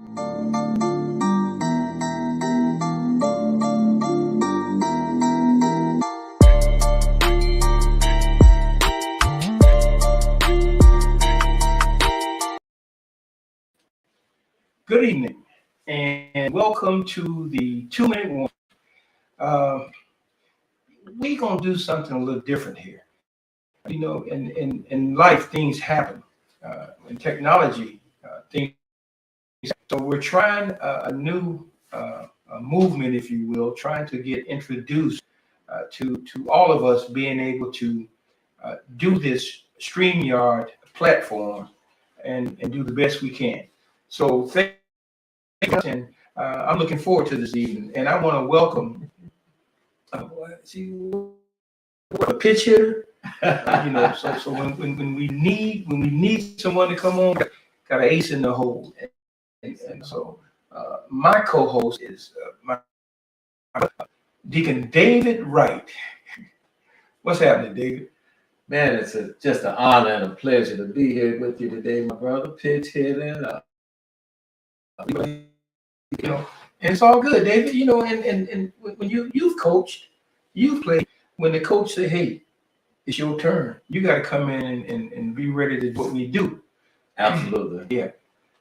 Good evening, and welcome to the 2-minute warning. We're going to do something a little different here. You know, in life, things happen. In technology, things. So we're trying a new movement, if you will, trying to get introduced to all of us being able to do this StreamYard platform and do the best we can. So thank you, and I'm looking forward to this evening, and I want to welcome. A pitch hitter, so when we need someone to come on, got an ace in the hole, and so my co-host is my Deacon David Wright. What's happening, David? Man, it's just an honor and a pleasure to be here with you today, my brother. Pitch hitting, and it's all good, David. And when you've coached, you've played. When the coach say, "Hey, it's your turn," you got to come in and be ready to do what we do. Absolutely. Yeah.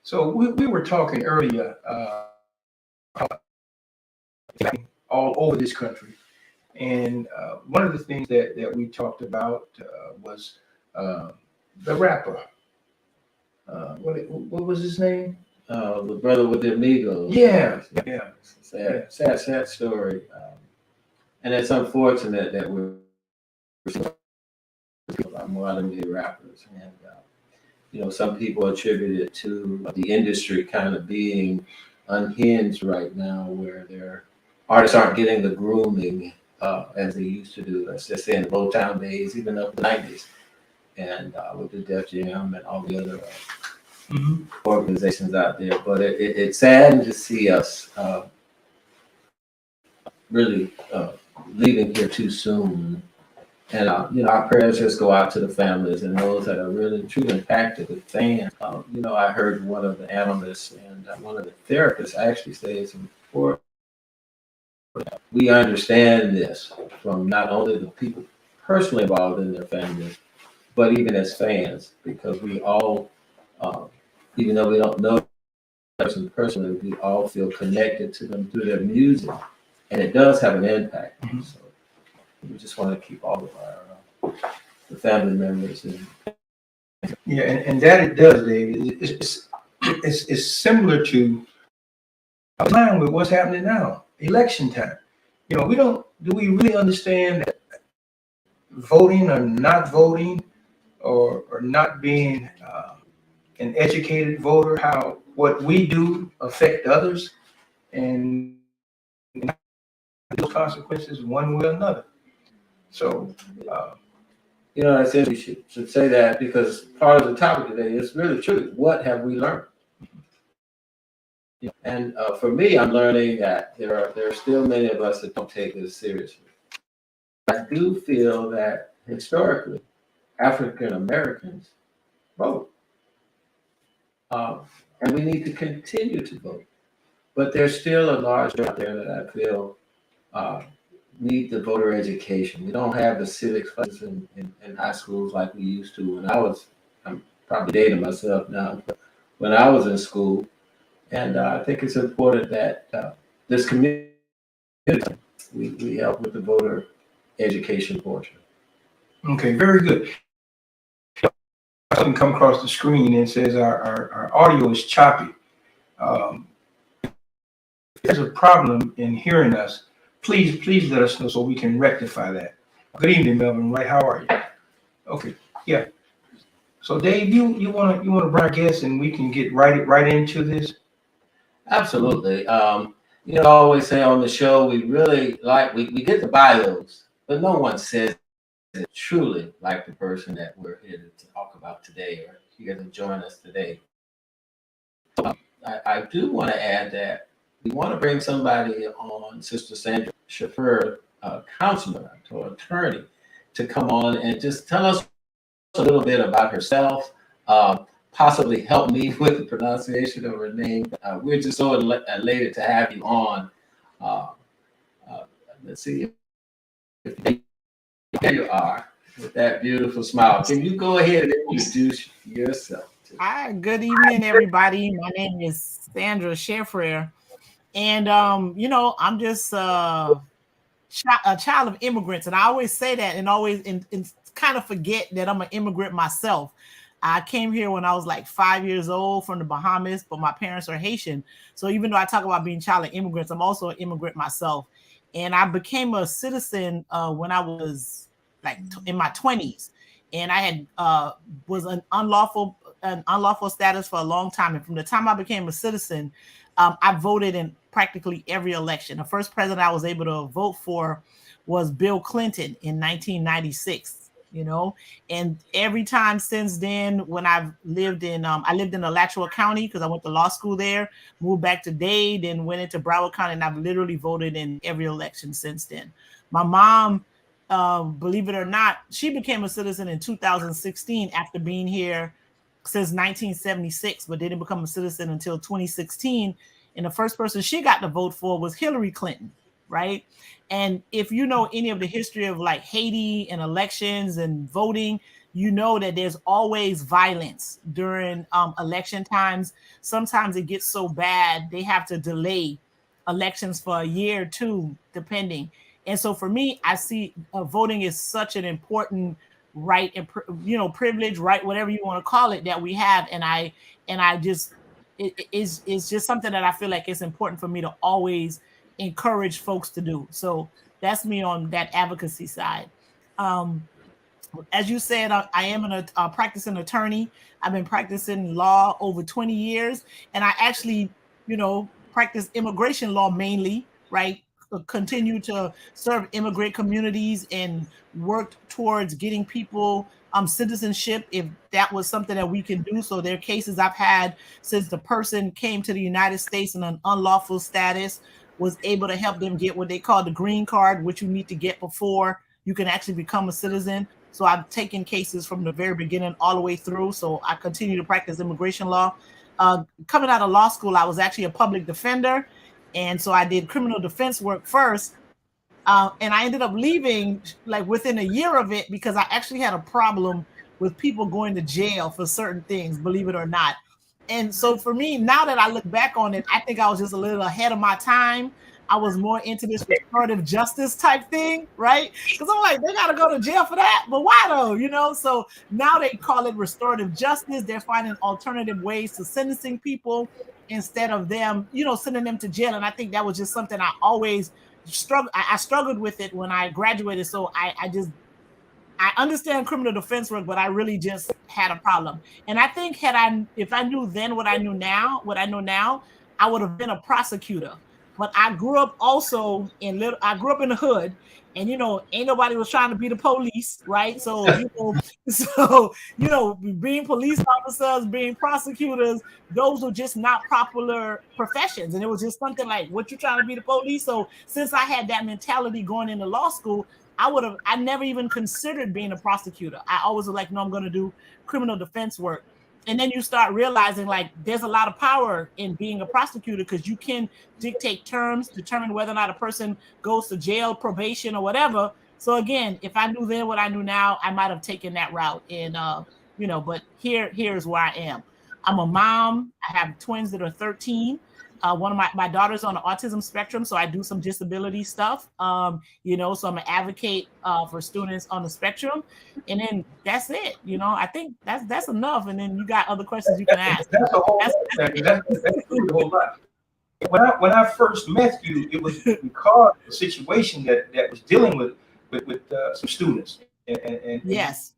So we were talking earlier all over this country, and one of the things that we talked about was the rapper. What was his name? The brother with the amigos. Yeah. Sad story. And it's unfortunate that we're modern day rappers, and some people attribute it to the industry kind of being unhinged right now, where their artists aren't getting the grooming as they used to do. Let's just say in the Motown days, even up the 90s, and with the Def Jam and all the other organizations out there. But it's sad to see us really leaving here too soon. And our prayers just go out to the families and those that are really truly impacted with fans. I heard one of the analysts and one of the therapists actually say it's important. We understand this from not only the people personally involved in their families, but even as fans, because we all, even though we don't know the person personally, we all feel connected to them through their music, and it does have an impact. Mm-hmm. So we just want to keep all of our the family members in. Yeah, and that it does, David. It's similar to time with what's happening now, election time. Do we really understand that voting or not voting or not being an educated voter, how what we do affect others and those consequences one way or another. So I think we should say that, because part of the topic today is really true. What have we learned? And for me, I'm learning that there are still many of us that don't take this seriously. I do feel that historically, African Americans vote, and we need to continue to vote. But there's still a large group out there that I feel need the voter education. We don't have the civics classes in high schools like we used to when I'm probably dating myself now, but when I was in school. And I think it's important that this community, we help with the voter education portion. Okay, very good. Something come across the screen and says our audio is choppy. If there's a problem in hearing us, please let us know so we can rectify that. Good evening, Melvin. Right? How are you? Okay, yeah. So Dave, you wanna bring our guests and we can get right into this. Absolutely. I always say on the show, we really we get the bios, but no one says it truly like the person that we're here to talk about today, or here to join us today. I do want to add that we want to bring somebody on, Sister Sandra Cherfrere, counselor or attorney, to come on and just tell us a little bit about herself, possibly help me with the pronunciation of her name. We're just so elated to have you on. Uh, let's see if there you are with that beautiful smile. Can you go ahead and introduce yourself? Hi, good evening, everybody. My name is Sandra Cherfrere, and I'm just a child of immigrants, and I always say that, and always and kind of forget that I'm an immigrant myself. I came here when I was like 5 years old from the Bahamas, but my parents are Haitian. So even though I talk about being child of immigrants, I'm also an immigrant myself. And I became a citizen when I was like in my 20s, and I had was an unlawful status for a long time. And from the time I became a citizen, I voted in practically every election. The first president I was able to vote for was Bill Clinton in 1996. And every time since then, when I've lived in Alachua County because I went to law school there, moved back to Dade, then went into Broward County, and I've literally voted in every election since then. My mom, believe it or not, she became a citizen in 2016 after being here since 1976, but didn't become a citizen until 2016. And the first person she got to vote for was Hillary Clinton, right? And if you know any of the history of like Haiti and elections and voting, you know that there's always violence during election times. Sometimes it gets so bad they have to delay elections for a year or two, depending. And so for me, I see voting is such an important right and privilege, right, whatever you want to call it, that we have. And I just it's just something that I feel like it's important for me to always encourage folks to do. So that's me on that advocacy side. As you said, I am a practicing attorney. I've been practicing law over 20 years, and I actually, practice immigration law mainly, right? Continue to serve immigrant communities and work towards getting people citizenship if that was something that we can do. So there are cases I've had since the person came to the United States in an unlawful status, was able to help them get what they call the green card, which you need to get before you can actually become a citizen. So I've taken cases from the very beginning all the way through. So I continue to practice immigration law. Coming out of law school, I was actually a public defender. And so I did criminal defense work first. And I ended up leaving like within a year of it because I actually had a problem with people going to jail for certain things, believe it or not. And so for me, now that I look back on it, I think I was just a little ahead of my time. I was more into this restorative justice type thing, right? Because I'm like, they got to go to jail for that. But why though? So now they call it restorative justice. They're finding alternative ways to sentencing people instead of them, sending them to jail. And I think that was just something I always struggled. I struggled with it when I graduated. So I understand criminal defense work, but I really just had a problem. And I think if I knew then what I know now, I would have been a prosecutor. But I grew up also in the hood, and ain't nobody was trying to be the police, right? So being police officers, being prosecutors, those were just not popular professions, and it was just something like, what you trying to be the police? So since I had that mentality going into law school, I never even considered being a prosecutor. I always was like, no, I'm going to do criminal defense work. And then you start realizing like there's a lot of power in being a prosecutor because you can dictate terms, determine whether or not a person goes to jail, probation, or whatever. So again, if I knew then what I knew now, I might have taken that route. And but here's where I am. I'm a mom. I have twins that are 13. One of my daughter's on the autism spectrum, so I do some disability stuff. So I'm an advocate for students on the spectrum, and then that's it. I think that's enough. And then you got other questions you can ask. That's a whole lot. When I first met you, it was because of the situation that was dealing with some students. And yes.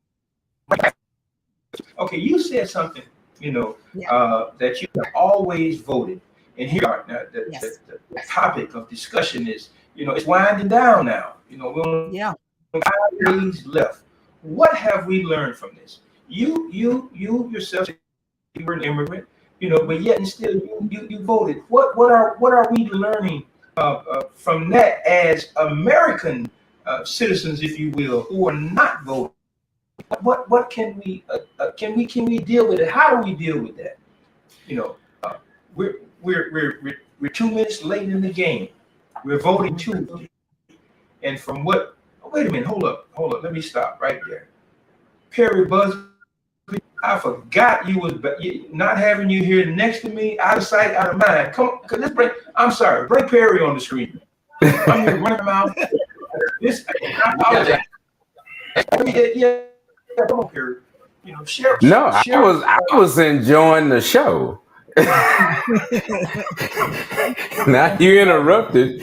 Okay, you said something, that you have always voted. And here are the topic of discussion is, it's winding down now. We only have 5 days left. What have we learned from this? You yourself, you were an immigrant, but yet and still you voted. What are we learning from that as American citizens, if you will, who are not voting? What can we deal with it? How do we deal with that? You know, we're 2 minutes late in the game. We're voting Tuesday, and from what? Wait a minute. Hold up. Let me stop right there. Perry Buzz, I forgot you was not having you here next to me, out of sight, out of mind. Come on, let's bring. I'm sorry. Bring Perry on the screen. I'm here running around. This. Yeah. Come on, Perry. You know, share. No, I was enjoying the show. Now you interrupted.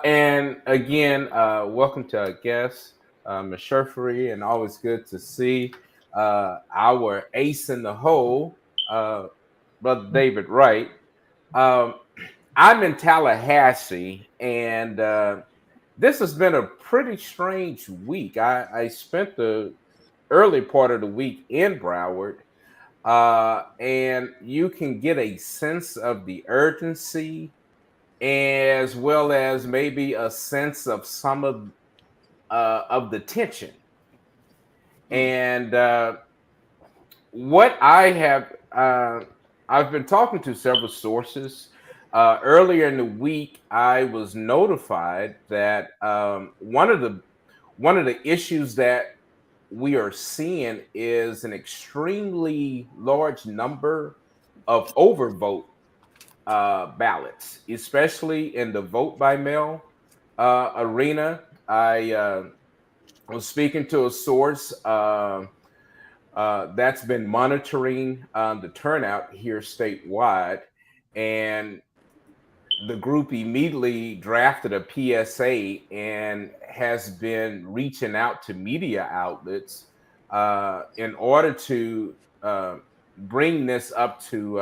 And again, welcome to our guest, Ms. Cherfrere, and always good to see our ace in the hole, Brother David Wright. I'm in Tallahassee, and this has been a pretty strange week. I spent the early part of the week in Broward, and you can get a sense of the urgency, as well as maybe a sense of some of the tension. And what I've been talking to several sources. Earlier in the week, I was notified that one of the issues that we are seeing is an extremely large number of overvote ballots, especially in the vote by mail arena. I was speaking to a source that's been monitoring the turnout here statewide, and the group immediately drafted a PSA and has been reaching out to media outlets in order to bring this up to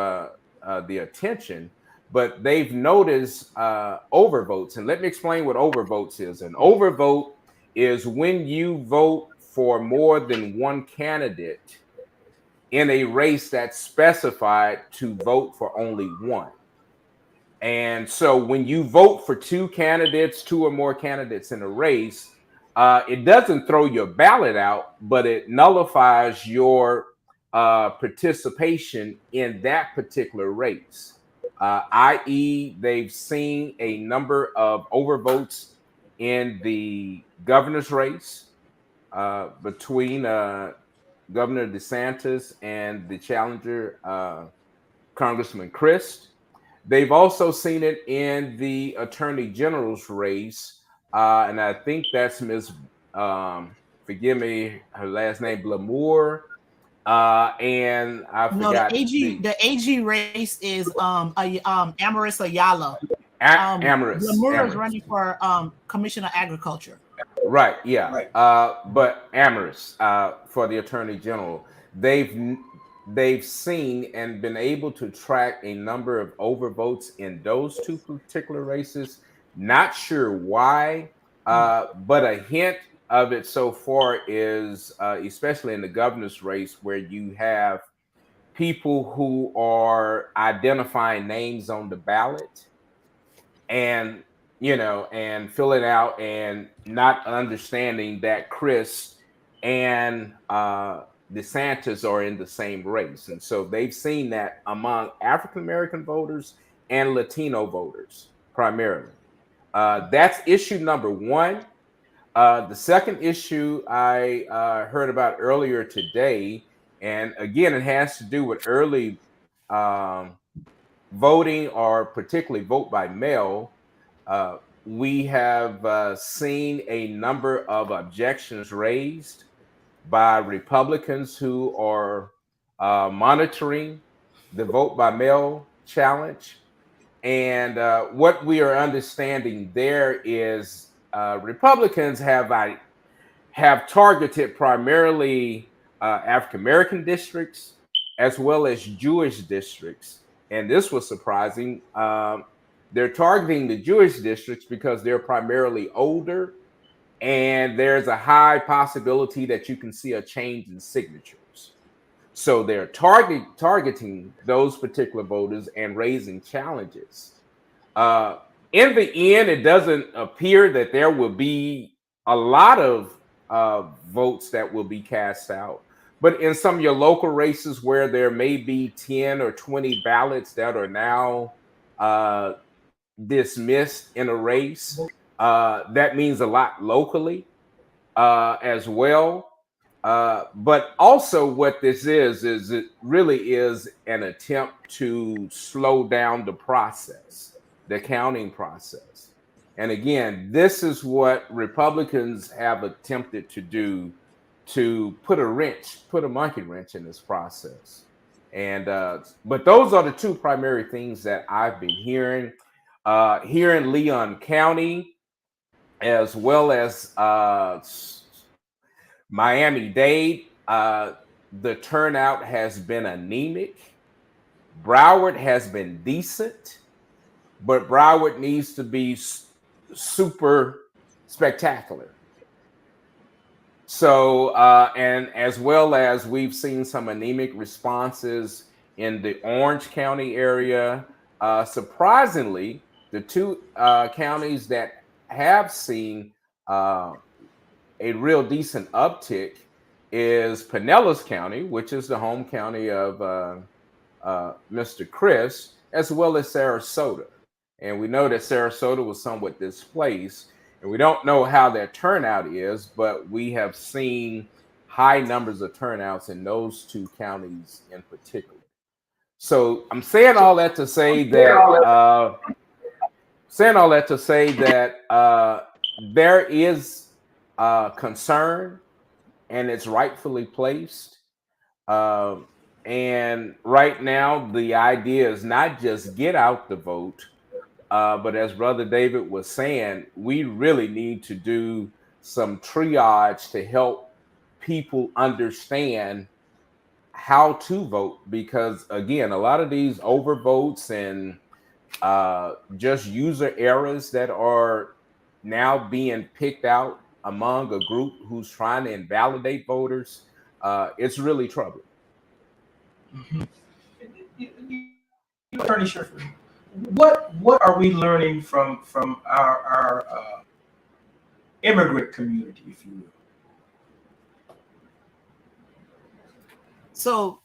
the attention. But they've noticed overvotes. And let me explain what overvotes is. An overvote is when you vote for more than one candidate in a race that's specified to vote for only one. And so when you vote for two or more candidates in a race, it doesn't throw your ballot out, but it nullifies your participation in that particular race. I.e., they've seen a number of overvotes in the governor's race between Governor DeSantis and the challenger, Congressman Christ. They've also seen it in the Attorney General's race, and I think that's Ms. Forgive me, her last name Blamour, and I forgot. The AG race is Amaris Ayala. Amaris. Blamour is running for Commissioner of Agriculture. Right. Yeah. Right. But Amaris for the Attorney General, they've seen and been able to track a number of overvotes in those two particular races. Not sure why, but a hint of it so far is, especially in the governor's race, where you have people who are identifying names on the ballot and, and filling out and not understanding that Chris and DeSantis are in the same race. And so they've seen that among African-American voters and Latino voters primarily. That's issue number one. The second issue I heard about earlier today, and again, it has to do with early voting, or particularly vote by mail. We have seen a number of objections raised by Republicans who are monitoring the vote by mail challenge. And what we are understanding there is Republicans have targeted primarily African-American districts as well as Jewish districts. And this was surprising. They're targeting the Jewish districts because they're primarily older, and there's a high possibility that you can see a change in signatures. So they're targeting those particular voters and raising challenges. In the end, it doesn't appear that there will be a lot of votes that will be cast out. But in some of your local races where there may be 10 or 20 ballots that are now dismissed in a race, that means a lot locally as well. But also, what this is it really is an attempt to slow down the process, the counting process. And again, this is what Republicans have attempted to do, to put a monkey wrench in this process. And but those are the two primary things that I've been hearing here in Leon County, as well as Miami-Dade. The turnout has been anemic. Broward has been decent, but Broward needs to be super spectacular. So, and as well as we've seen some anemic responses in the Orange County area. Surprisingly, the two counties that have seen a real decent uptick is Pinellas County, which is the home county of Mr. Chris, as well as Sarasota. And we know that Sarasota was somewhat displaced, and we don't know how their turnout is, but we have seen high numbers of turnouts in those two counties in particular. So I'm saying all that to say that there is concern, and it's rightfully placed. And right now, the idea is not just get out the vote, but as Brother David was saying, we really need to do some triage to help people understand how to vote. Because again, a lot of these overvotes and just user errors that are now being picked out among a group who's trying to invalidate voters, it's really troubling. Mm-hmm. Attorney Cherfrere, what are we learning from our immigrant community, if you will? So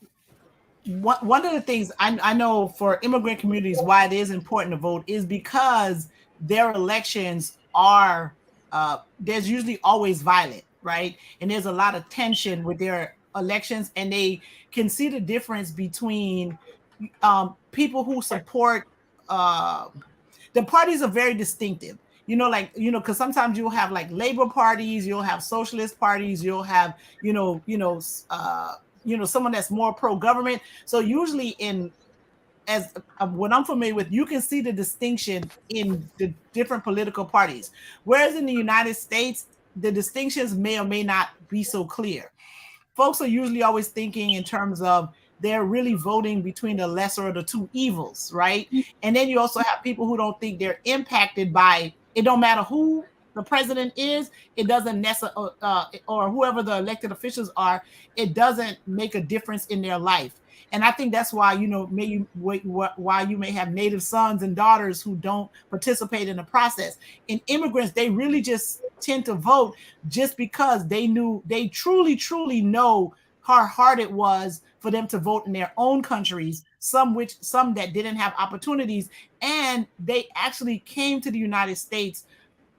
one of the things I know for immigrant communities why it is important to vote is because their elections are there's usually always violent, right? And there's a lot of tension with their elections, and they can see the difference between people who support the parties are very distinctive. Because sometimes you'll have like labor parties, you'll have socialist parties, you'll have someone that's more pro-government. So usually what I'm familiar with, you can see the distinction in the different political parties. Whereas in the United States, the distinctions may or may not be so clear. Folks are usually always thinking in terms of they're really voting between the lesser of the two evils, right? And then you also have people who don't think they're impacted by, it don't matter who the president is, it doesn't necessarily, or whoever the elected officials are, it doesn't make a difference in their life. And I think that's why, why you may have native sons and daughters who don't participate in the process. And immigrants, they really just tend to vote just because they truly know how hard it was for them to vote in their own countries, some that didn't have opportunities. And they actually came to the United States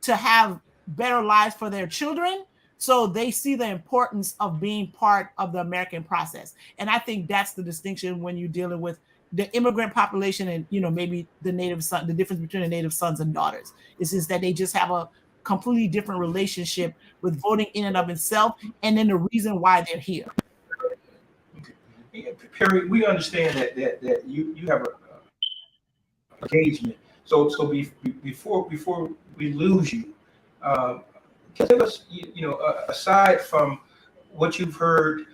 to have better lives for their children. So they see the importance of being part of the American process. And I think that's the distinction when you're dealing with the immigrant population and, maybe the difference between the native sons and daughters is that they just have a completely different relationship with voting in and of itself, and then the reason why they're here. Okay. Perry, we understand that you have a engagement. So before we lose you, tell us, aside from what you've heard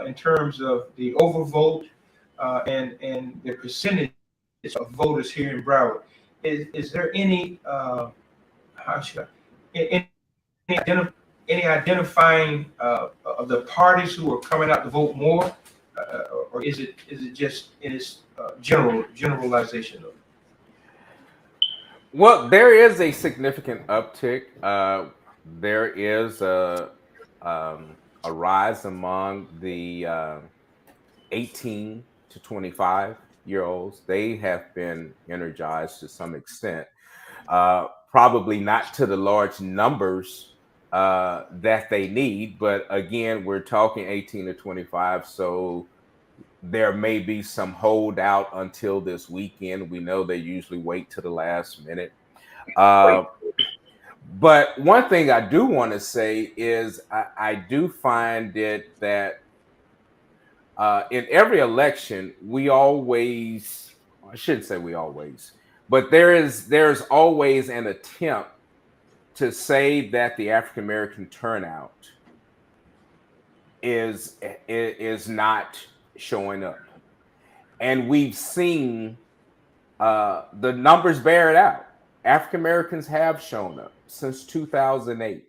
in terms of the overvote and the percentage of voters here in Broward, is there any any identifying of the parties who are coming out to vote more, or is it just in its generalization of? Well, there is a significant uptick. there is a rise among the 18 to 25-year-olds. They have been energized to some extent, probably not to the large numbers that they need. But again, we're talking 18 to 25. So there may be some holdout until this weekend. We know they usually wait to the last minute. But one thing I do want to say is I do find it that in every election, we always, I shouldn't say we always, but there's always an attempt to say that the African American turnout is not showing up. And we've seen the numbers bear it out. African Americans have shown up since 2008.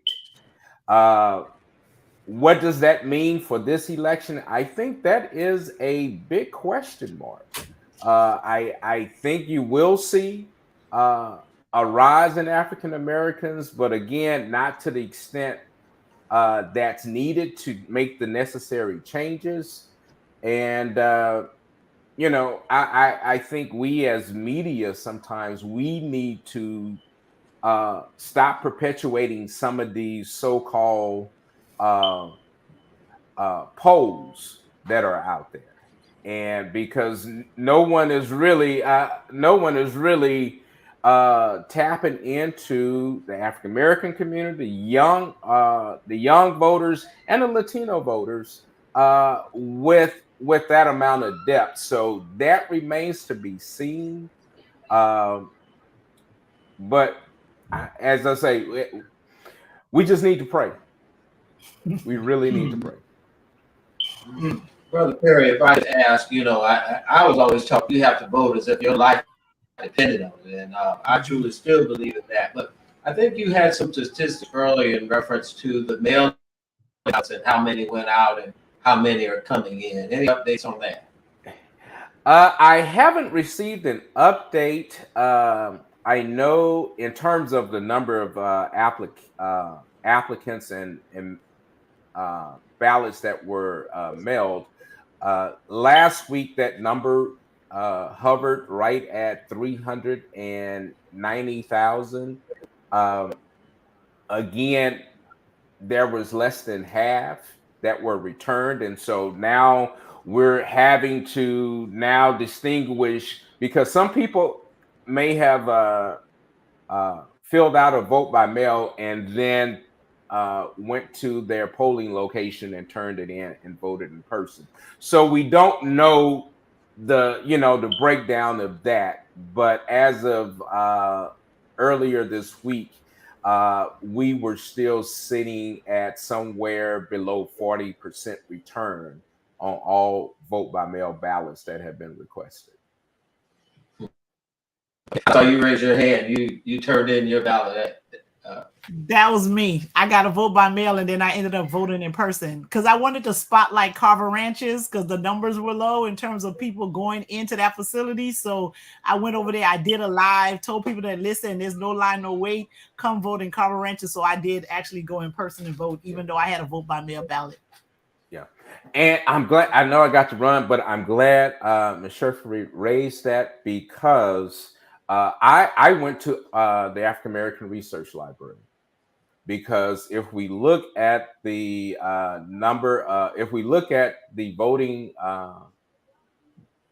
What does that mean for this election? I think that is a big question mark. I think you will see a rise in African Americans, but again, not to the extent that's needed to make the necessary changes. And I think we as media sometimes we need to stop perpetuating some of these so-called polls that are out there, and because no one is really tapping into the African American community, the young voters, and the Latino voters with that amount of depth. So that remains to be seen. But as I say, we just need to pray. We really need to pray. Brother Perry, if I ask, I was always taught you have to vote as if your life depended on it, and I truly still believe in that. But I think you had some statistics earlier in reference to the mail outs and how many went out and how many are coming in. Any updates on that? I haven't received an update. I know in terms of the number of applicants and ballots that were mailed, last week that number hovered right at 390,000. Again, there was less than half that were returned, and so now we're having to now distinguish, because some people may have filled out a vote by mail and then went to their polling location and turned it in and voted in person. So we don't know the breakdown of that. But as of earlier this week, we were still sitting at somewhere below 40% return on all vote by mail ballots that have been requested. I saw you raise your hand. You turned in your ballot. That was me. I got a vote by mail, and then I ended up voting in person because I wanted to spotlight Carver Ranches because the numbers were low in terms of people going into that facility. So I went over there. I did a live, told people that listen, there's no line, no wait. Come vote in Carver Ranches. So I did actually go in person and vote, even though I had a vote by mail ballot. Yeah, and I'm glad. I know I got to run, but I'm glad Ms. Cherfrere raised that because I went to the African American Research Library. Because if we look at the if we look at the voting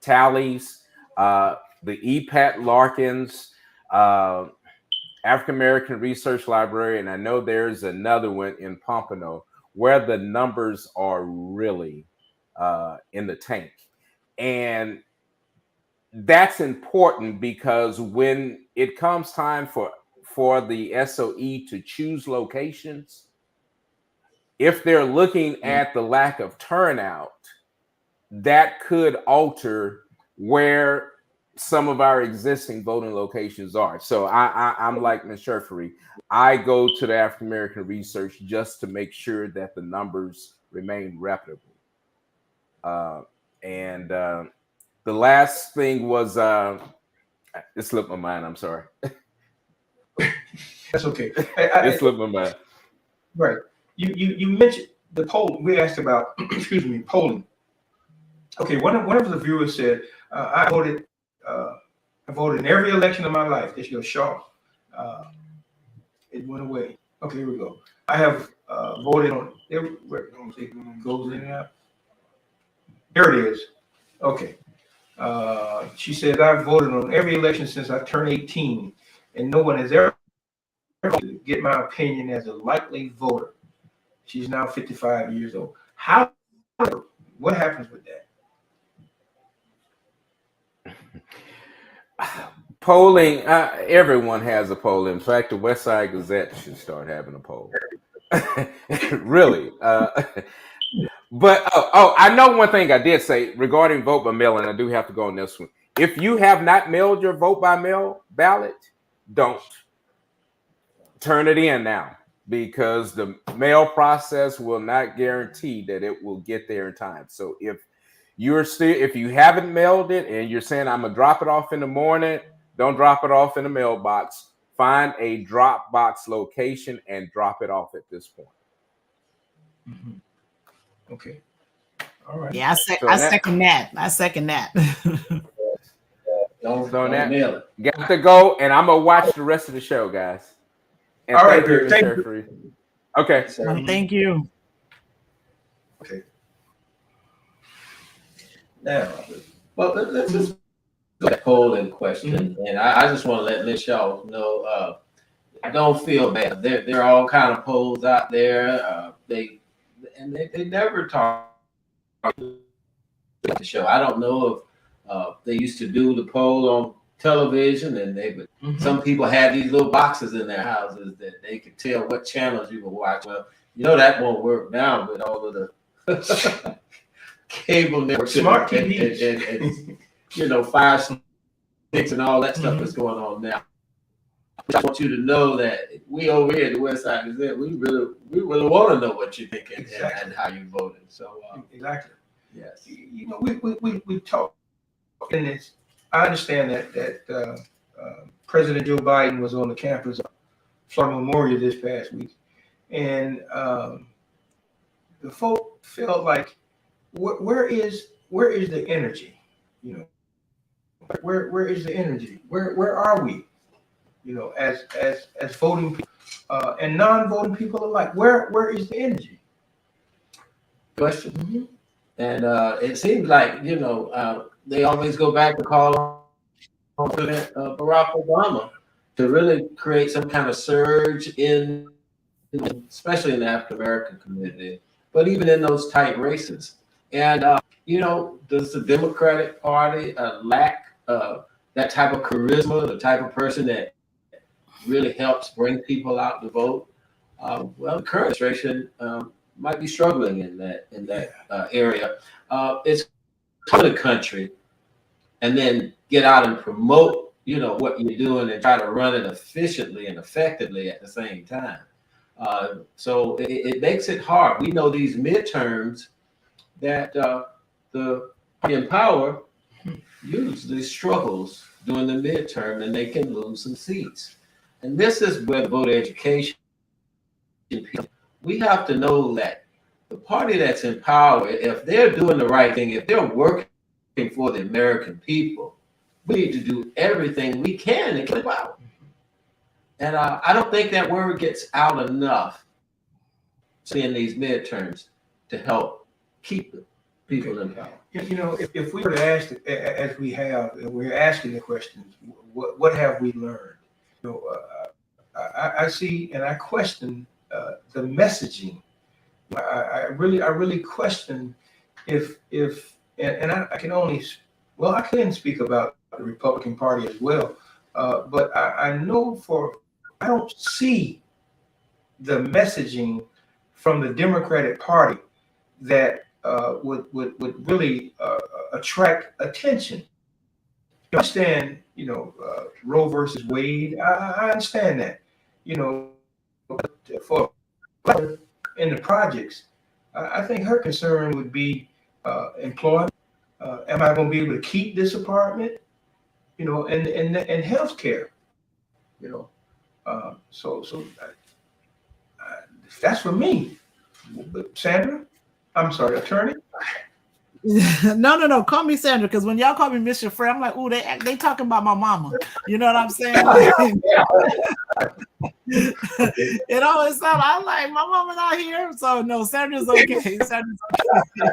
tallies, the EPAT Larkins, African American Research Library, and I know there's another one in Pompano where the numbers are really in the tank. And that's important because when it comes time for the SOE to choose locations, if they're looking at the lack of turnout, that could alter where some of our existing voting locations are. So I'm like Ms. Cherfrere. I go to the African American Research just to make sure that the numbers remain reputable. And the last thing was, it slipped my mind. I'm sorry. That's okay. It slipped my mind. Right. You mentioned the poll. We asked about, excuse me, polling. Okay, one of the viewers said, I voted in every election of my life. This your Shaw. It went away. Okay, here we go. I have voted on every. Where it goes in and out. There it is. Okay. She said I've voted on every election since I turned 18, and no one has ever get my opinion as a likely voter. She's now 55 years old. What happens with that? Polling, everyone has a poll. In fact, the West Side Gazette should start having a poll. Really. But I know one thing I did say regarding vote by mail, and I do have to go on this one. If you have not mailed your vote by mail ballot, don't turn it in now, because the mail process will not guarantee that it will get there in time. So if you haven't mailed it and you're saying I'm gonna drop it off in the morning, don't drop it off in the mailbox. Find a drop box location and drop it off at this point. Mm-hmm. Okay. All right. Yeah, I second that. I second that. Don't mail it. Got to go, and I'm gonna watch the rest of the show, guys. And all right, thank you. Okay. Thank you. Okay. Now, well, let's just go to the polling question, and I just want to let y'all know. I don't feel bad. There are all kind of polls out there. They never talk about the show. I don't know if they used to do the poll on television, and some people had these little boxes in their houses that they could tell what channels you would watch. Well, that won't work now with all of the cable networks, smart TVs, and Fire Sticks and all that stuff that's going on now. I want you to know that we over here at the West Side Gazette, we really want to know what you're thinking and how you voted. So exactly. Yes. We talk, and it's. I understand that President Joe Biden was on the campus of Florida Memorial this past week, and the folk felt like, where is the energy? Where is the energy? Where are we? As voting people and non-voting people alike, where is the energy? Question. Mm-hmm. And it seems like they always go back to call on President Barack Obama to really create some kind of surge especially in the African American community, but even in those tight races. And does the Democratic Party lack that type of charisma, the type of person that really helps bring people out to vote? Well, the current administration might be struggling in that area. It's for the country, and then get out and promote, what you're doing, and try to run it efficiently and effectively at the same time. So it makes it hard. We know these midterms that the party in power usually struggles during the midterm, and they can lose some seats. And this is where voter education. We have to know that the party that's in power, if they're doing the right thing, if they're working for the American people, we need to do everything we can to keep out. And I don't think that word gets out enough in these midterms to help keep the people in power. If we were to ask, as we have, and we're asking the questions, what have we learned? I see and I question the messaging. I really question if I can only, well, I couldn't speak about the Republican Party as well, but I know I don't see the messaging from the Democratic Party that would really attract attention. I understand, Roe versus Wade. I understand that, for in the projects, I think her concern would be employment. Am I going to be able to keep this apartment? And health care. So That's for me. Sandra, I'm sorry, attorney. No. Call me Sandra, because when y'all call me Miss Cherfrere, I'm like, ooh, they talking about my mama. You know what I'm saying? It always sounds. I'm like, my mama not here, so no, Sandra's okay. Sandra's okay.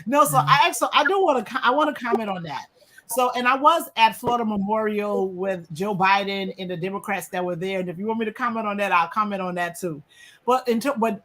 No, so I do want to comment on that. So, and I was at Florida Memorial with Joe Biden and the Democrats that were there. And if you want me to comment on that, I'll comment on that too. But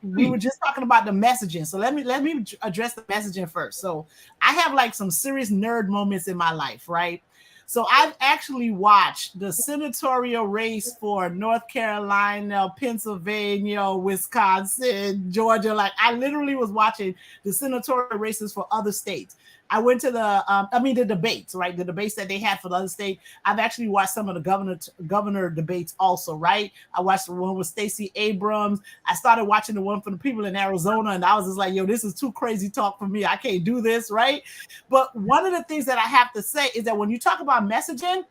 we were just talking about the messaging. So let me address the messaging first. So I have like some serious nerd moments in my life, right? So I've actually watched the senatorial race for North Carolina, Pennsylvania, Wisconsin, Georgia. Like I literally was watching the senatorial races for other states. I went to the debates, right? The debates that they had for the other state. I've actually watched some of the governor debates also, right? I watched the one with Stacey Abrams. I started watching the one for the people in Arizona, and I was just like, yo, this is too crazy talk for me. I can't do this, right? But one of the things that I have to say is that when you talk about messaging,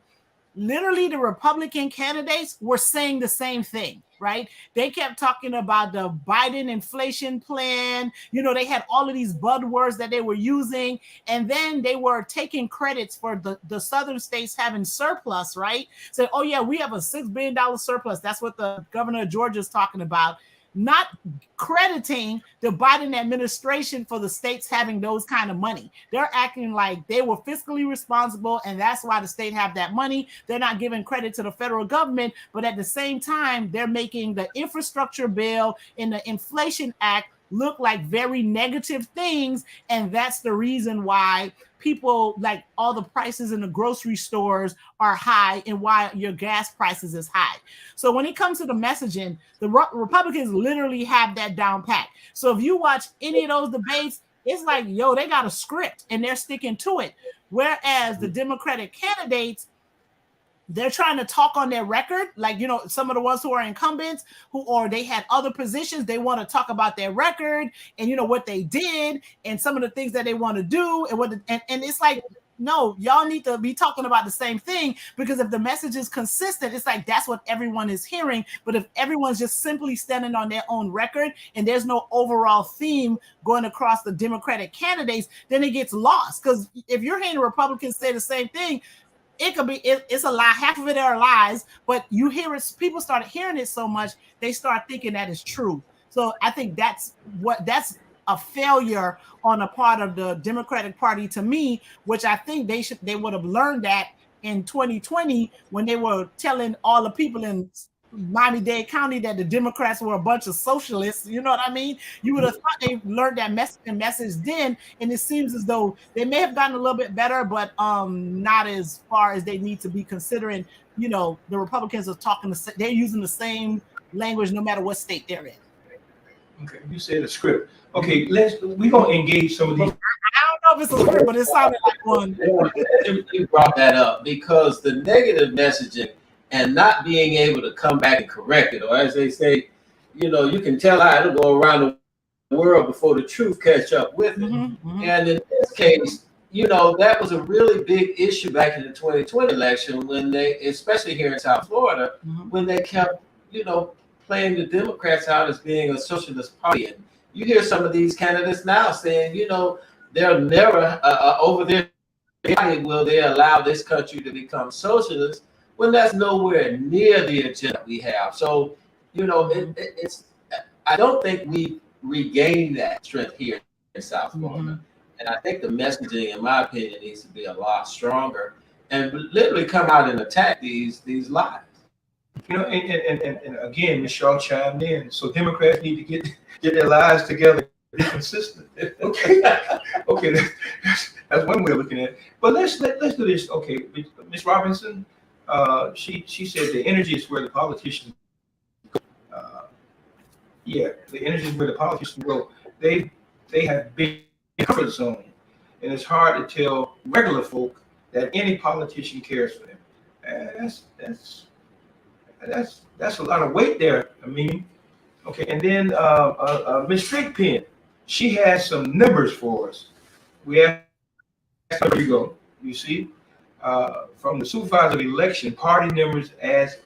literally the Republican candidates were saying the same thing, right? They kept talking about the Biden inflation plan. You know, they had all of these buzzwords that they were using, and then they were taking credits for the southern states having surplus, right? So, oh yeah, we have a $6 billion surplus. That's what the governor of Georgia is talking about. Not crediting the Biden administration for the states having those kind of money. They're acting like they were fiscally responsible, and that's why the state have that money. They're not giving credit to the federal government, but at the same time, they're making the infrastructure bill and the Inflation Act look like very negative things, and that's the reason why people, like, all the prices in the grocery stores are high and why your gas prices is high. So when it comes to the messaging, the Republicans literally have that down pat. So if you watch any of those debates, it's like, yo, they got a script and they're sticking to it. Whereas the Democratic candidates, they're trying to talk on their record, like, you know, some of the ones who are incumbents or they had other positions, they want to talk about their record and, you know, what they did and some of the things that they want to do and it's like, no, y'all need to be talking about the same thing, because if the message is consistent, it's like that's what everyone is hearing. But if everyone's just simply standing on their own record and there's no overall theme going across the Democratic candidates, then it gets lost. Because if you're hearing Republicans say the same thing, it could be it's a lie. Half of it are lies, but you hear it. People start hearing it so much, they start thinking that is true. So I think that's a failure on the part of the Democratic Party to me, which I think they would have learned that in 2020 when they were telling all the people in Miami-Dade County that the Democrats were a bunch of socialists. You know what I mean? You would have thought they learned that message then, and it seems as though they may have gotten a little bit better, but not as far as they need to be, considering, you know, the Republicans are they're using the same language no matter what state they're in. Okay, you said a script. Okay, we're gonna engage some of these. I don't know if it's a script, but it sounded like one. You brought that up because the negative messaging and not being able to come back and correct it, or as they say, you know, you can tell how it'll go around the world before the truth catch up with it. And in this case, you know, that was a really big issue back in the 2020 election when they, especially here in South Florida, when they kept, you know, playing the Democrats out as being a socialist party. And you hear some of these candidates now saying, you know, they're never over there will they allow this country to become socialist, when that's nowhere near the agenda we have. So, you know, it's I don't think we regained that strength here in South Florida. And I think the messaging, in my opinion, needs to be a lot stronger and literally come out and attack these lies. You know, and again, Ms. Shaw chimed in. So Democrats need to get their lives together, be consistent. Okay, that's one way of looking at it. But let's do this. Okay, Ms. Robinson, she said the energy is where the politicians go. The energy is where the politicians go. They have been in comfort zone, and it's hard to tell regular folk that any politician cares for them. And that's a lot of weight there. I mean, okay, and then Ms. Thigpen, she has some numbers for us. We have, there you go. You see, from the supervisor election, party numbers as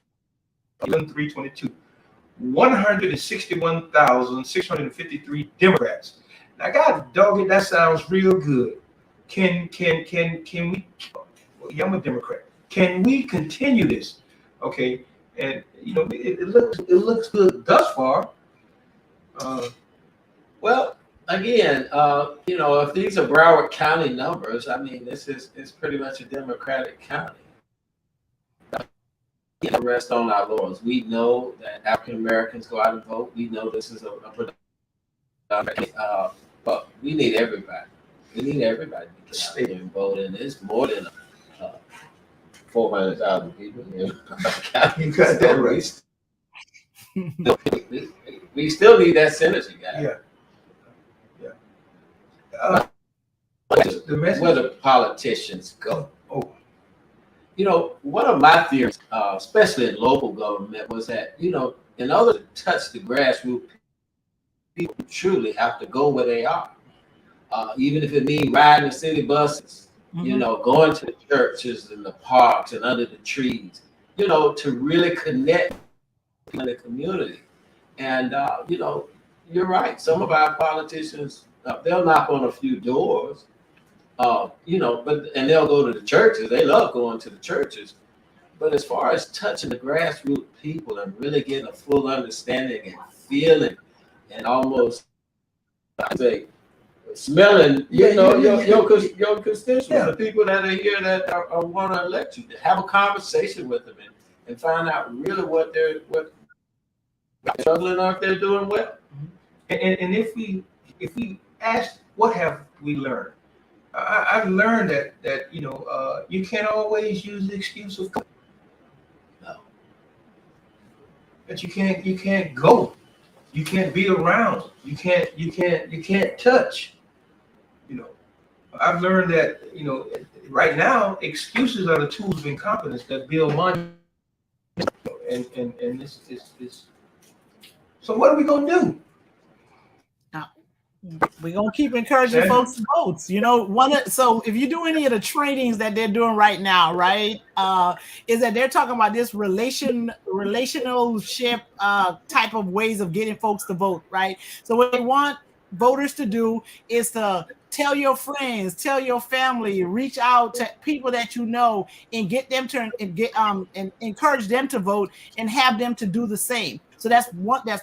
11,322. 161,653 Democrats. Now, God dog it, that sounds real good. Can we? Yeah, I'm a Democrat. Can we continue this? Okay, and it looks good thus far. Well, again, if these are Broward County numbers, I mean, it's pretty much a Democratic county. Rest on our laurels. We know that African Americans go out and vote. We know this is a but we need everybody. We need everybody to get out there and vote. And it's more than 400,000 people in county. You got that right. We still need that senator guy. Yeah. Where the politicians go. Oh. One of my theories, especially in local government, was that, in order to touch the grassroots, people truly have to go where they are. Even if it means riding the city buses, going to the churches and the parks and under the trees, to really connect in the community. And, you're right. Some of our politicians, they'll knock on a few doors, and they'll go to the churches. They love going to the churches. But as far as touching the grassroots people and really getting a full understanding and feeling and almost, I say, smelling, your constituents, the people that are here that are want to elect you, to have a conversation with them and find out really what they're struggling or if they're doing well. And if we ask, what have we learned? I've learned that you can't always use the excuse of COVID. No. That you can't go, you can't be around, you can't touch. I've learned that right now excuses are the tools of incompetence that build money. And this is. So what are we gonna do? We're gonna keep encouraging folks to vote. So if you do any of the trainings that they're doing right now, right, is that they're talking about this relationship type of ways of getting folks to vote, right? So what they want voters to do is to tell your friends, tell your family, reach out to people that you know, and get them to and encourage them to vote and have them to do the same. So that's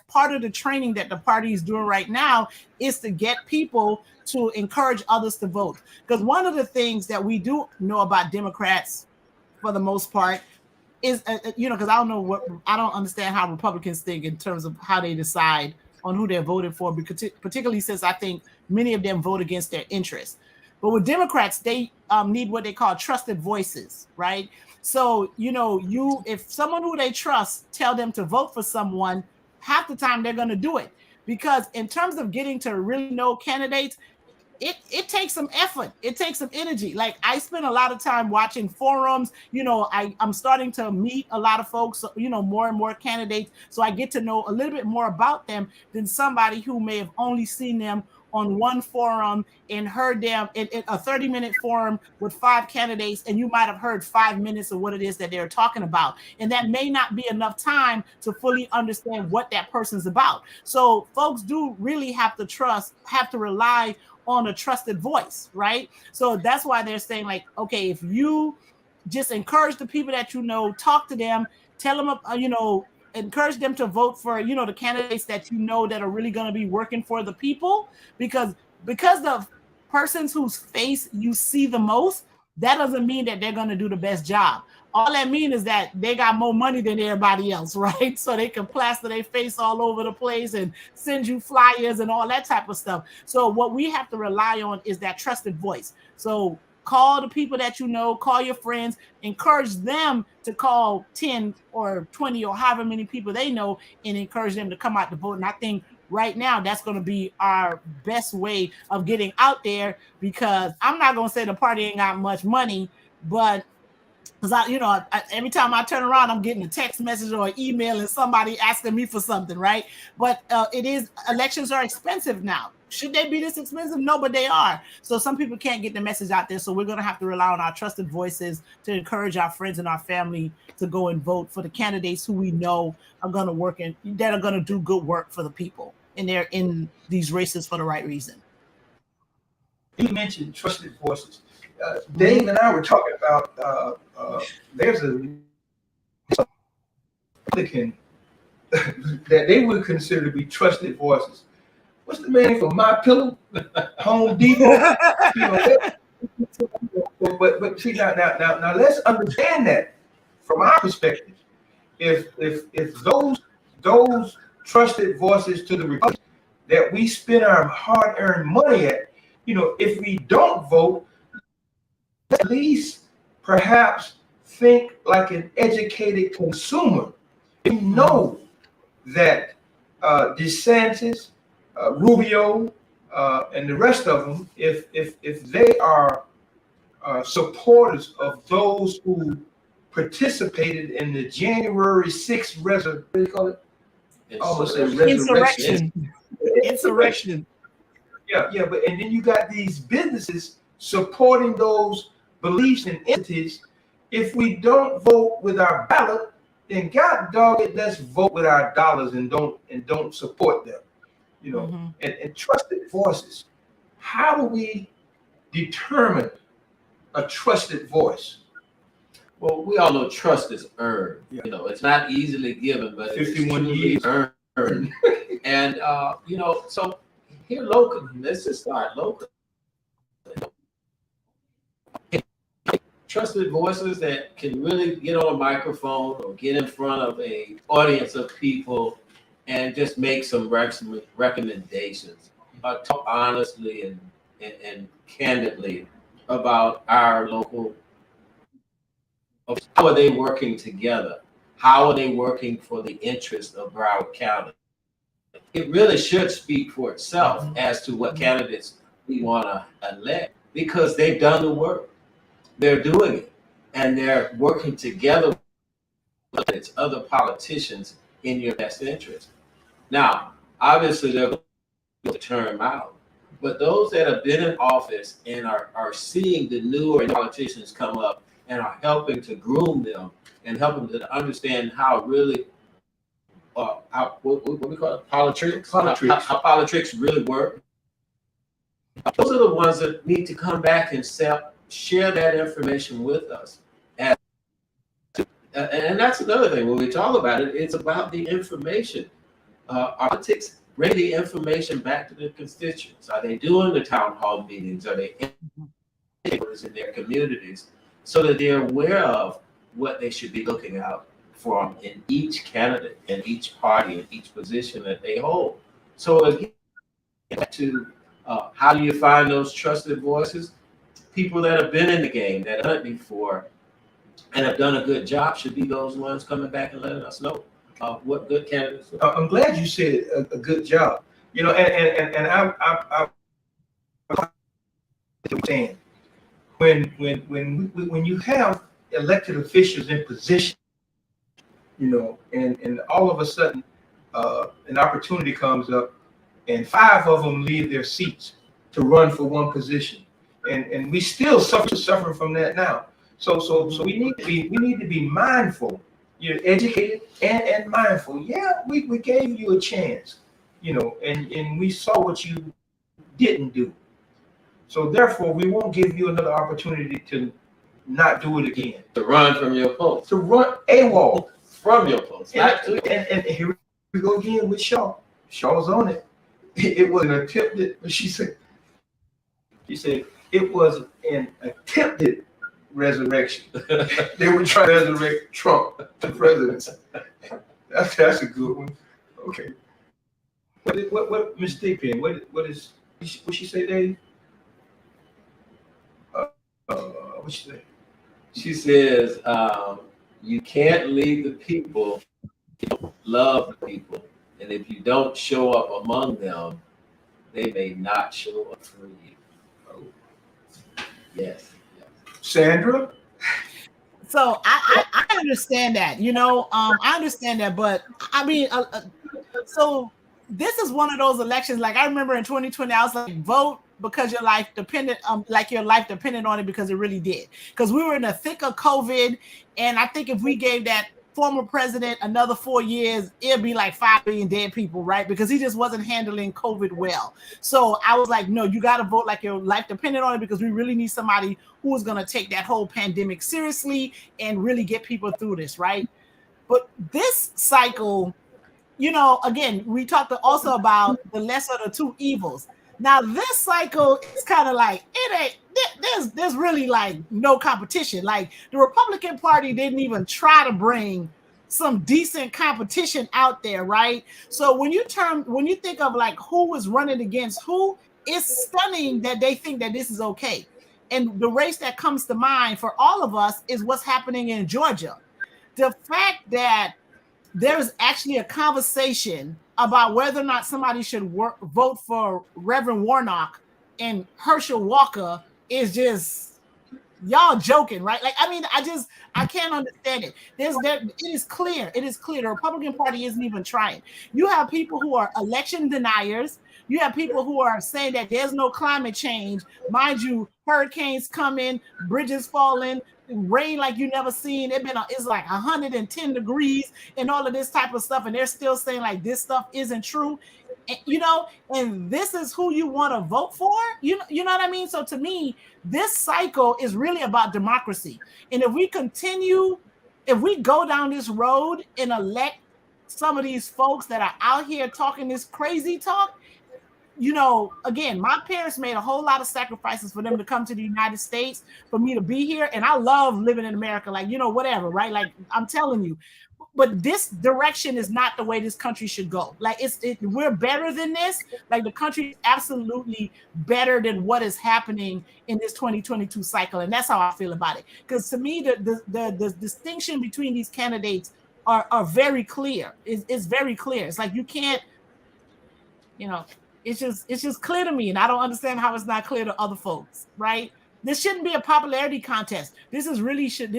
part of the training that the party is doing right now, is to get people to encourage others to vote. Because one of the things that we do know about Democrats, for the most part, is because I don't understand how Republicans think in terms of how they decide on who they're voting for, particularly since I think many of them vote against their interests. But with Democrats, they need what they call trusted voices, right? So, if someone who they trust tell them to vote for someone, half the time they're going to do it. Because in terms of getting to really know candidates, it takes some effort. It takes some energy. Like, I spend a lot of time watching forums. I'm starting to meet a lot of folks, more and more candidates. So I get to know a little bit more about them than somebody who may have only seen them on one forum and heard them in a 30-minute forum with 5 candidates, and you might have heard 5 minutes of what it is that they're talking about. And that may not be enough time to fully understand what that person's about. So folks do really have to rely on a trusted voice, right? So that's why they're saying, like, okay, if you just encourage the people that talk to them, tell them, encourage them to vote for, the candidates that that are really going to be working for the people, because the persons whose face you see the most, that doesn't mean that they're going to do the best job. All that means is that they got more money than everybody else, right? So they can plaster their face all over the place and send you flyers and all that type of stuff. So what we have to rely on is that trusted voice. So call the people that call your friends, encourage them to call 10 or 20 or however many people they know, and encourage them to come out to vote. And I think right now that's going to be our best way of getting out there, because I'm not going to say the party ain't got much money, but Because every time I turn around, I'm getting a text message or an email and somebody asking me for something, right? But elections are expensive now. Should they be this expensive? No, but they are. So some people can't get the message out there. So we're going to have to rely on our trusted voices to encourage our friends and our family to go and vote for the candidates who we know are going to work and that are going to do good work for the people. And they're in these races for the right reason. You mentioned trusted voices. Dave and I were talking about there's a Republican that they would consider to be trusted voices. What's the man from My Pillow, Home Depot? But see now let's understand that from our perspective. If those trusted voices to the Republicans that we spend our hard-earned money at, if we don't vote, at least perhaps think like an educated consumer. We know that DeSantis, Rubio, and the rest of them, if they are supporters of those who participated in the January 6th insurrection. Yeah, but and then you got these businesses supporting those beliefs and entities. If we don't vote with our ballot, then God dog it, let's vote with our dollars and don't support them. And trusted voices. How do we determine a trusted voice? Well, we all know trust is earned. Yeah. It's not easily given, but 51 years earned. And so here locally, let's just start local. Trusted voices that can really get on a microphone or get in front of an audience of people and just make some recommendations. Talk honestly and candidly about our local. How are they working together? How are they working for the interest of Broward County? It really should speak for itself as to what candidates we want to elect, because they've done the work. They're doing it, and they're working together with other politicians in your best interest. Now, obviously, they're going to term out, but those that have been in office and are seeing the newer politicians come up and are helping to groom them and helping them to understand how really what we call it, politics. How politics really work. Those are the ones that need to come back and share that information with us. And that's another thing. When we talk about it, it's about the information. Politics bring the information back to the constituents. Are they doing the town hall meetings? Are they in their communities so that they're aware of what they should be looking out for in each candidate, in each party, in each position that they hold? So again, how do you find those trusted voices? People that have been in the game, that have done it before, and have done a good job should be those ones coming back and letting us know what good candidates are. I'm glad you said a good job. And I understand when you have elected officials in position, and all of a sudden an opportunity comes up, and 5 of them leave their seats to run for one position. And we still suffer from that now. So we need to be mindful. You're educated and mindful. Yeah, we gave you a chance, and we saw what you didn't do. So therefore, we won't give you another opportunity to not do it again. To run from your post. To run AWOL from your post. And here we go again with Shaw. Shaw's on it. It was an attempted. She said it was an attempted resurrection. They were trying to resurrect Trump to presidency. That's a good one. Okay. What Miss Deepen? What she say, Dave? What she say? She says you can't lead the people, you don't love the people, and if you don't show up among them, they may not show up for you. Oh. Yes. Sandra? So I understand that, I understand that, but I mean, so this is one of those elections. Like I remember in 2020, I was like, vote because your life depended, your life depended on it, because it really did. Because we were in the thick of COVID, and I think if we gave that former president another 4 years, it'd be like 5 million dead people, right? Because he just wasn't handling COVID well. So I was like, no, you got to vote like your life depended on it, because we really need somebody who is going to take that whole pandemic seriously and really get people through this, right? But this cycle, again, we talked also about the lesser of the two evils. Now this cycle is kind of like, it ain't, there's really like no competition. Like the Republican Party didn't even try to bring some decent competition out there, right? So when you think of like who is running against who, it's stunning that they think that this is okay. And the race that comes to mind for all of us is what's happening in Georgia. The fact that there's actually a conversation about whether or not somebody should vote for Reverend Warnock and Herschel Walker is just, y'all joking, right? Like, I mean, I can't understand it. It is clear. The Republican Party isn't even trying. You have people who are election deniers. You have people who are saying that there's no climate change. Mind you, hurricanes coming, bridges falling, rain like you never seen. It's like 110 degrees and all of this type of stuff, and they're still saying like this stuff isn't true. And this is who you want to vote for. You know what I mean? So to me, this cycle is really about democracy. And if we go down this road and elect some of these folks that are out here talking this crazy talk, again, my parents made a whole lot of sacrifices for them to come to the United States, for me to be here. And I love living in America, like, whatever, right? Like, I'm telling you, but this direction is not the way this country should go. Like, we're better than this. Like, the country is absolutely better than what is happening in this 2022 cycle. And that's how I feel about it. Because to me, the distinction between these candidates are very clear. It's very clear. It's like, you can't, it's just clear to me, and I don't understand how it's not clear to other folks, right? This shouldn't be a popularity contest. This really should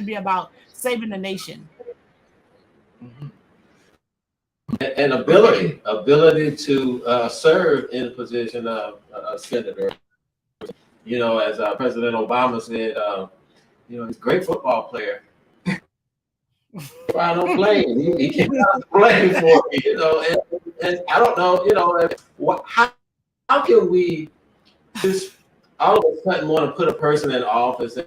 be about saving the nation. And ability to serve in the position of a senator. As President Obama said, he's a great football player. I don't play. He cannot play for me, and I don't know, how can we just all of a sudden want to put a person in office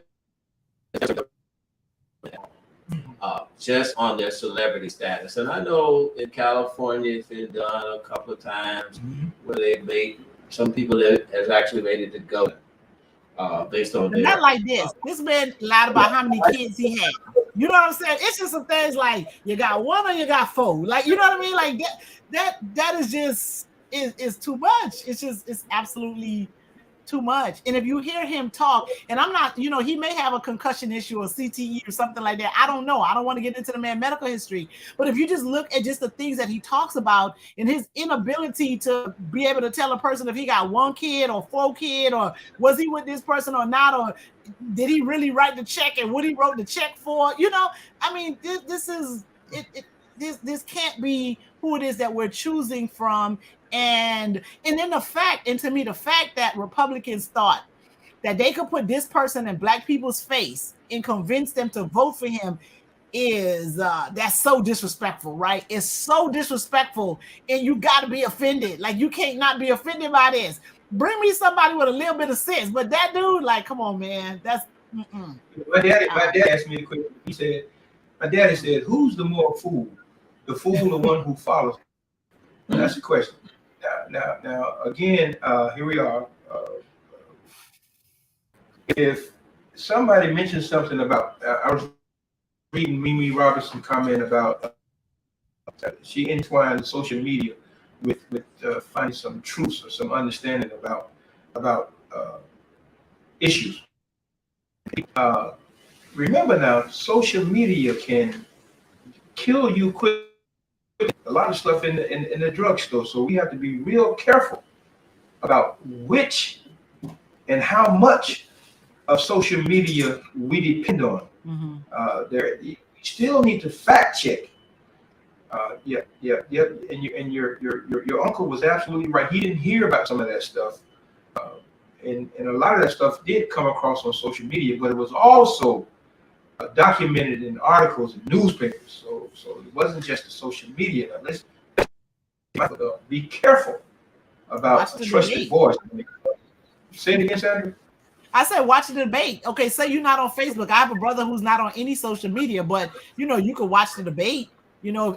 just on their celebrity status? And I know in California it's been done a couple of times where they've made some people that has actually made it to go based on not like this. This man lied about how many kids he had. You know what I'm saying? It's just some things like you got one or you got four. Like, you know what I mean? Like that is just is too much. It's absolutely too much. And if you hear him talk, and I'm not, he may have a concussion issue or CTE or something like that. I don't know. I don't want to get into the man's medical history. But if you just look at just the things that he talks about and his inability to be able to tell a person if he got 1 kid or 4 kids, or was he with this person or not, or did he really write the check and what he wrote the check for? I mean, this can't be who it is that we're choosing from. And then the fact that Republicans thought that they could put this person in Black people's face and convince them to vote for him is that's so disrespectful, right? It's so disrespectful, and you got to be offended. Like, you can't not be offended by this. Bring me somebody with a little bit of sense, but that dude, like, come on, man, that's. My dad asked me the question. He said, my daddy said, "Who's the more fool? The fool, or one who follows?" That's the question. Now, again, here we are. If somebody mentions something about, I was reading Mimi Robertson comment about she entwined social media with finding some truths or some understanding about issues. Remember now, social media can kill you quick. A lot of stuff in the drugstore, so we have to be real careful about which and how much of social media we depend on. Mm-hmm. You still need to fact check. Yeah. And your uncle was absolutely right. He didn't hear about some of that stuff, and a lot of that stuff did come across on social media, but it was also documented in articles and newspapers. So it wasn't just the social media. Now, let's be careful about a trusted voice. Say it again, Sandra. I said, watch the debate. Okay, say you're not on Facebook. I have a brother who's not on any social media, but you can watch the debate.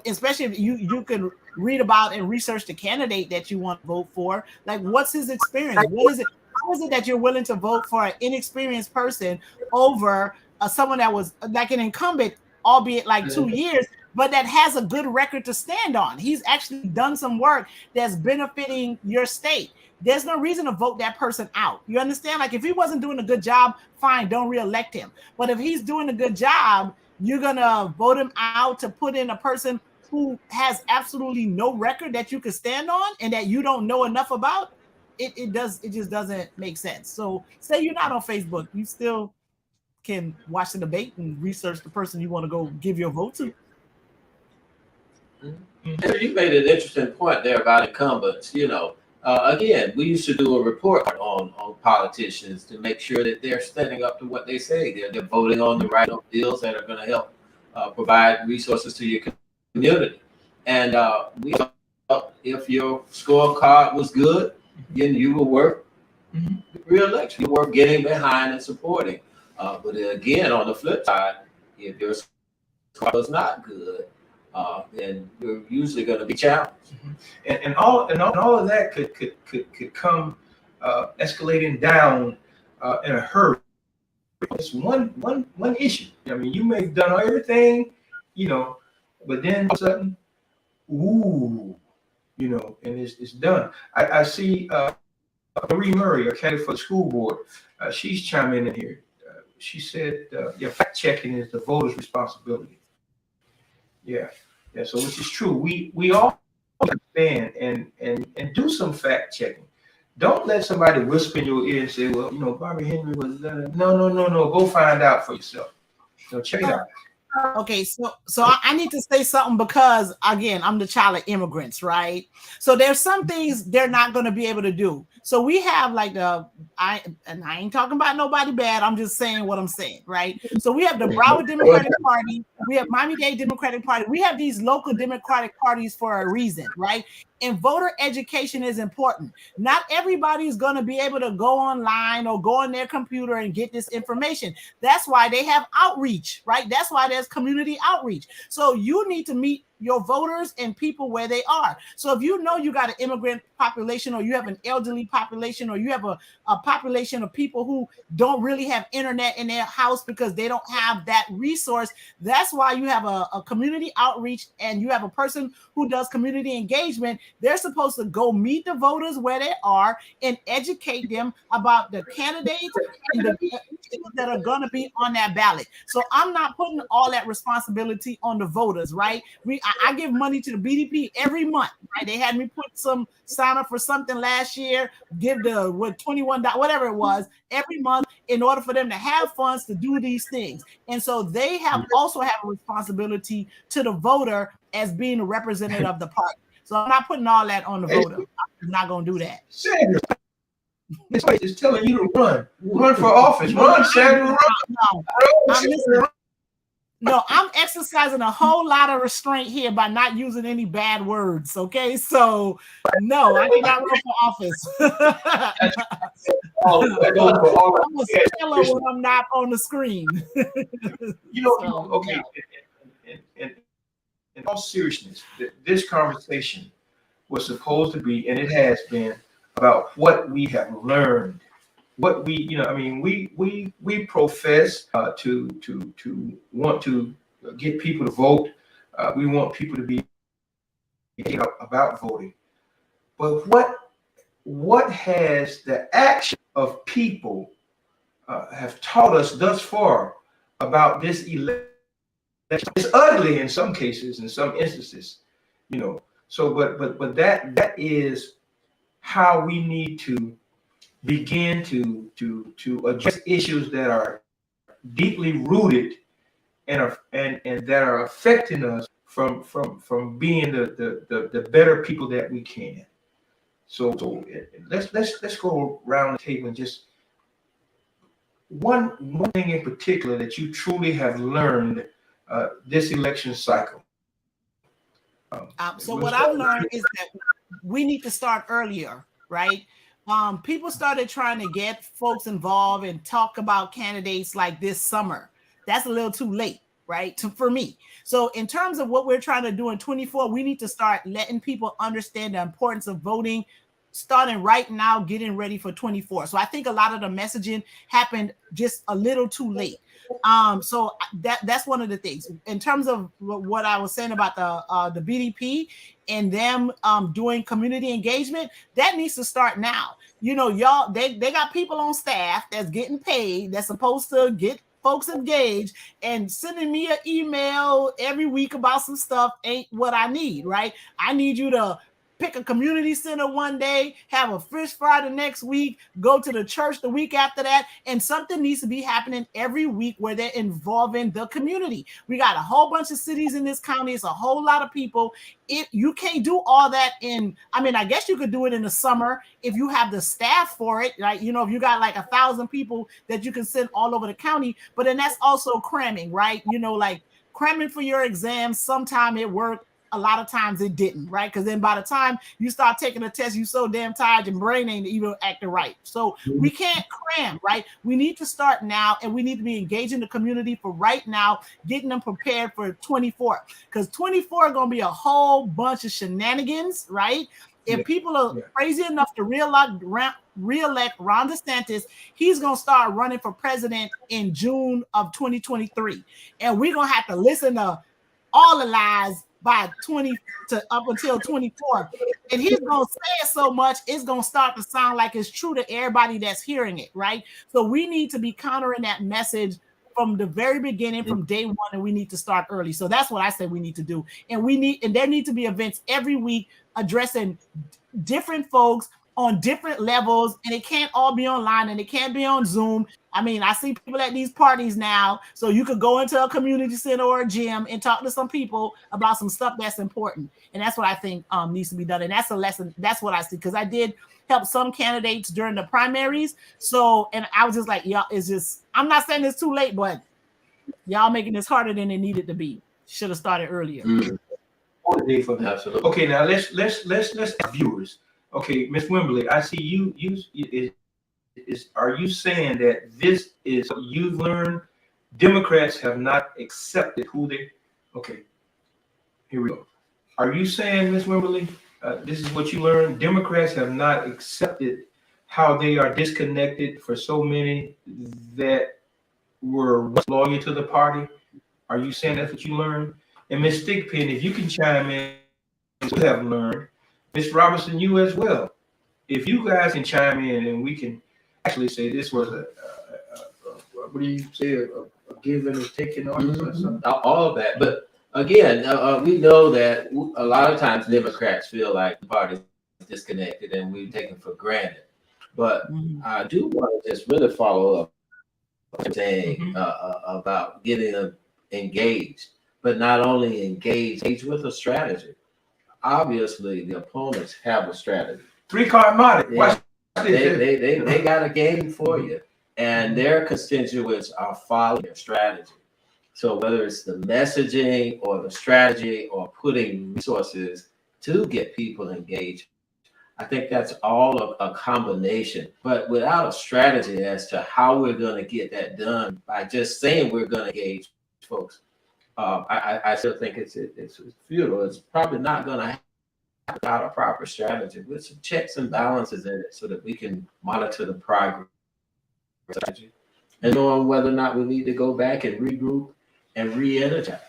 Especially if you can read about and research the candidate that you want to vote for. Like, what's his experience? What is it? How is it that you're willing to vote for an inexperienced person over someone that was like an incumbent, albeit like 2 years, but that has a good record to stand on? He's actually done some work that's benefiting your state. There's no reason to vote that person out. You understand? Like, if he wasn't doing a good job, fine, don't reelect him. But if he's doing a good job, you're gonna vote him out to put in a person who has absolutely no record that you can stand on and that you don't know enough about. It just doesn't make sense. So say you're not on Facebook, you still can watch the debate and research the person you want to go give your vote to. You made an interesting point there about incumbents. Again, we used to do a report on politicians to make sure that they're standing up to what they say. They're voting on the right bills that are going to help provide resources to your community. And we thought if your scorecard was good, then you will work re-election. You work getting behind and supporting. But again, on the flip side, if your scorecard was not good, then you're usually going to be challenged. And all of that could come escalating down in a hurry. It's one issue. I mean, you may have done everything, but then all of a sudden, and it's done. I see Marie Murray, a candidate for the school board. She's chiming in here. She said, fact checking is the voter's responsibility. Yeah. So which is true. We all understand and do some fact checking. Don't let somebody whisper in your ear and say, well, Barbara Henry was no. Go find out for yourself. Check it out. Okay, so I need to say something because, again, I'm the child of immigrants, right? So there's some things they're not going to be able to do. So we have I ain't talking about nobody bad. I'm just saying what I'm saying, right? So we have the Broward Democratic Party. We have Miami-Dade Democratic Party. We have these local Democratic parties for a reason, right? And voter education is important. Not everybody is going to be able to go online or go on their computer and get this information. That's why they have outreach, right? That's why there's community outreach. So you need to meet your voters and people where they are. So if you know you got an immigrant population, or you have an elderly population, or you have a population of people who don't really have internet in their house because they don't have that resource, that's why you have a community outreach and you have a person who does community engagement. They're supposed to go meet the voters where they are and educate them about the candidates and the issues that are going to be on that ballot. So I'm not putting all that responsibility on the voters, right? I give money to the BDP every month, right? They had me put sign up for something last year, give the $21, whatever it was, every month in order for them to have funds to do these things. And so they also have a responsibility to the voter as being a representative of the party. So I'm not putting all that on the voter. I'm not going to do that. Sandra, it's telling you to run for office. Run, Sandra. No, I'm exercising a whole lot of restraint here by not using any bad words. Okay, so no, I cannot run for office. I'm a stellar when I'm not on the screen. Okay. In all seriousness, this conversation was supposed to be, and it has been, about what we have learned. What we profess to want to get people to vote. We want people to be about voting. But what has the action of people have taught us thus far about this election? It's ugly in some cases, in some instances, So, but that is how we need to begin to address issues that are deeply rooted and that are affecting us from being the better people that we can. So let's go around the table and just one thing in particular that you truly have learned this election cycle. So what I've learned is that we need to start earlier, right? People started trying to get folks involved and talk about candidates like this summer. That's a little too late, right? For me. So in terms of what we're trying to do in 24, we need to start letting people understand the importance of voting, starting right now, getting ready for 24. So I think a lot of the messaging happened just a little too late. So that's one of the things. In terms of what I was saying about the BDP and them doing community engagement, that needs to start now. You know, y'all, they got people on staff that's getting paid, that's supposed to get folks engaged, and sending me an email every week about some stuff ain't what I need, right? I need you to pick a community center one day, have a fish fry the next week, go to the church the week after that, and something needs to be happening every week where they're involving the community. We got a whole bunch of cities in this county. It's a whole lot of people. You can't do all that I guess you could do it in the summer if you have the staff for it, right? You know, if you got like 1,000 people that you can send all over the county, but then that's also cramming, right? You know, like cramming for your exams. Sometime it worked. A lot of times it didn't, right? Because then by the time you start taking a test, you're so damn tired, your brain ain't even acting right. So we can't cram, right? We need to start now, and we need to be engaging the community for right now, getting them prepared for 24. Because 24 are going to be a whole bunch of shenanigans, right? If people are crazy enough to reelect Ron DeSantis, he's going to start running for president in June of 2023. And we're going to have to listen to all the lies by 20 to up until 24, and he's gonna say it so much it's gonna start to sound like it's true to everybody that's hearing it, right? So we need to be countering that message from the very beginning, from day one, and we need to start early. So that's what I say we need to do, and there need to be events every week addressing different folks on different levels, and it can't all be online, and it can't be on Zoom. I mean, I see people at these parties now, so you could go into a community center or a gym and talk to some people about some stuff that's important, and that's what I think needs to be done, and that's a lesson. That's what I see, because I did help some candidates during the primaries, so, and I was just like, y'all, it's just, I'm not saying it's too late, but y'all making this harder than it needed to be. Should have started earlier. Absolutely. Okay, now let's viewers. Okay, Ms. Wimberly, I see you. Are you saying that this is what you've learned? Democrats have not accepted who they. Okay, here we go. Are you saying, Ms. Wimberly, this is what you learned? Democrats have not accepted how they are disconnected for so many that were loyal to the party. Are you saying that's what you learned? And Ms. Stickpin, if you can chime in, you have learned. Ms. Robertson, you as well. If you guys can chime in, and we can actually say this was what do you say, a give and a taking or something? All of that. But again, we know that a lot of times Democrats feel like the party is disconnected and we take them for granted. But I do want to just really follow up saying about getting them engaged, but not only engaged with a strategy. Obviously, the opponents have a strategy. 3-card money. Yeah. They got a game for you, and their constituents are following their strategy. So whether it's the messaging or the strategy or putting resources to get people engaged, I think that's all a combination. But without a strategy as to how we're going to get that done by just saying we're going to engage folks, I still think it's futile. It's probably not going to happen without a proper strategy with some checks and balances in it so that we can monitor the progress strategy and knowing whether or not we need to go back and regroup and re-energize.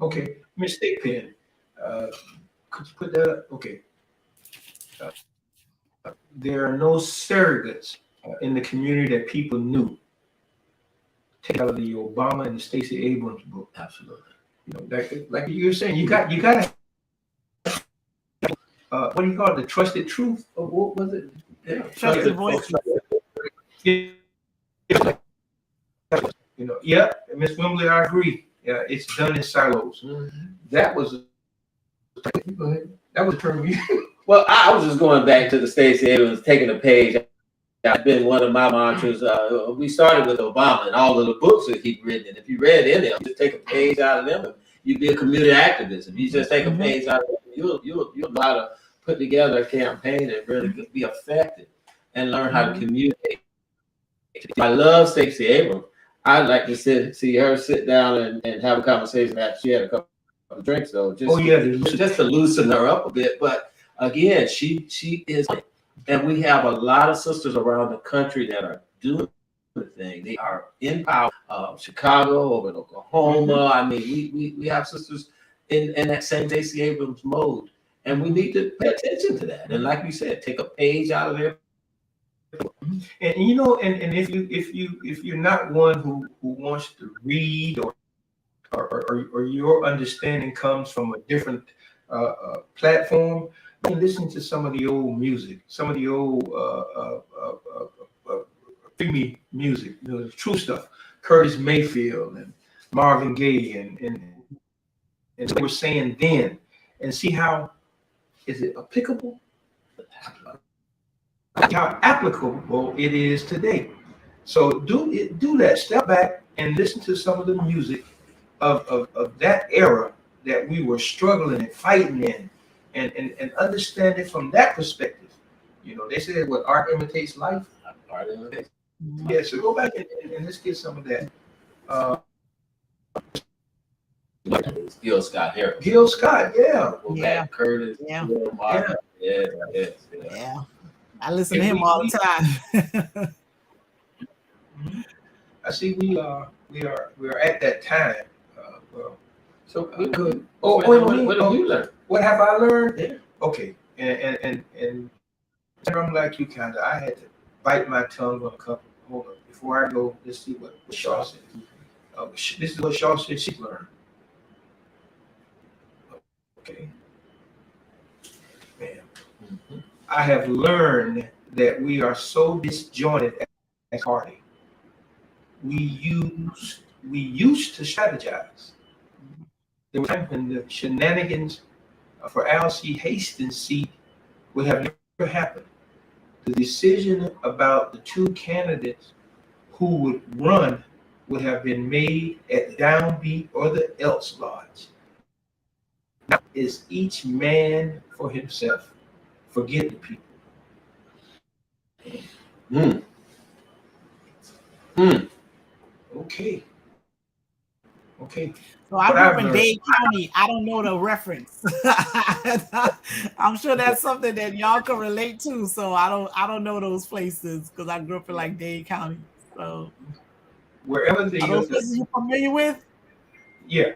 Okay, Ms. Stickpin, could you put that up? Okay. There are no surrogates in the community that people knew. Take out of the Obama and the Stacey Abrams book. Absolutely. You know, like you were saying, you got to what do you call it? The trusted truth? Or what was it? Trusted voices. You know, yeah, Miss Wembley, I agree. Yeah, it's done in silos. That was that was a term. Well, I was just going back to the Stacey Abrams taking a page. That's been one of my mantras. We started with Obama and all of the books that he'd written. And if you read any of them, just take a page out of them, you'd be a community activist. If you just take a page out of them, you'll know how to put together a campaign and really be effective and learn how to communicate. I love Stacey Abrams. I'd like to see her sit down and have a conversation after she had a couple of drinks, though, just to loosen her up a bit. But again, she is. And we have a lot of sisters around the country that are doing the thing. They are in power. Chicago, over in Oklahoma. I mean, we have sisters in that same Stacey Abrams mode, and we need to pay attention to that. And like we said, take a page out of there. And you know, and if you're not one who wants to read or your understanding comes from a different platform, listen to some of the old music, some of the old filmy music, you know, the true stuff. Curtis Mayfield and Marvin Gaye and they were saying then, and see how is it applicable? How applicable it is today. So do that. Step back and listen to some of the music of that era that we were struggling and fighting in. And understand it from that perspective. You know, they said what art imitates life. Art imitates. Yeah, so go back and let's get some of that. Gil Scott Heron. Gil Scott, yeah. Curtis. Yeah. Yeah. I listen to him all the time. I see we are at that time. So we could. What have you learned? What have I learned? Yeah. Okay, and I'm like you, kind of. I had to bite my tongue on a couple. Hold on, before I go, let's see what Shaw said. This is what Shaw said she learned. Okay, man. I have learned that we are so disjointed as a party. We used to strategize. There was a time when the shenanigans for Al.C. Hastings' seat would have never happened. The decision about the two candidates who would run would have been made at the Downbeat or the Elks Lodge. Now is each man for himself. Forget the people. Okay. So I grew up in Dade County. I don't know the reference. I'm sure that's something that y'all can relate to. So I don't know those places because I grew up in like Dade County. So wherever the those places you're familiar with? Yeah.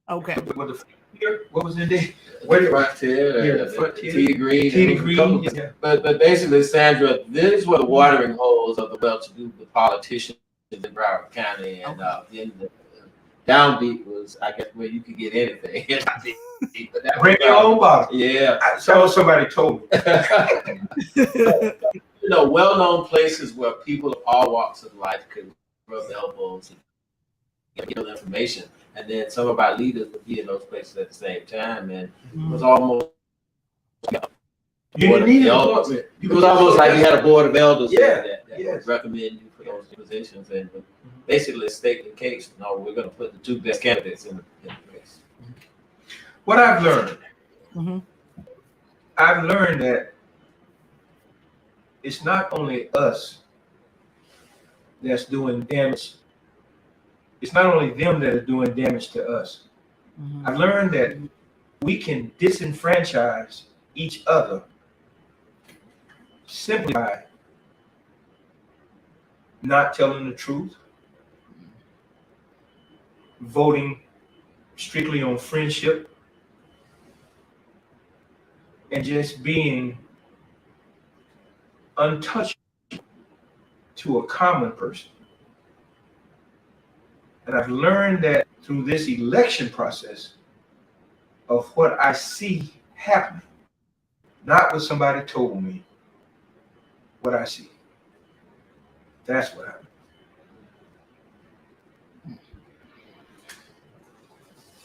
Okay. What was the day? Frontier, T Green. Yeah. But basically, Sandra, this is where the watering holes of the well-to-do, the politicians in Broward County, and then the Downbeat was, I guess, where you could get anything. Bring your own bottle. Yeah. Somebody told me. You know, well-known places where people of all walks of life could rub elbows and get information. And then some of our leaders would be in those places at the same time, and it was almost you didn't need an appointment. It was almost like you had a board of elders that yes. would recommend you for those positions. And basically, state the case. No, we're going to put the two best candidates in the race. What I've learned, I've learned that it's not only us that's doing damage. It's not only them that are doing damage to us. I've learned that we can disenfranchise each other simply by not telling the truth, voting strictly on friendship, and just being untouchable to a common person. And I've learned that through this election process of what I see happening, not what somebody told me, what I see. That's what I mean.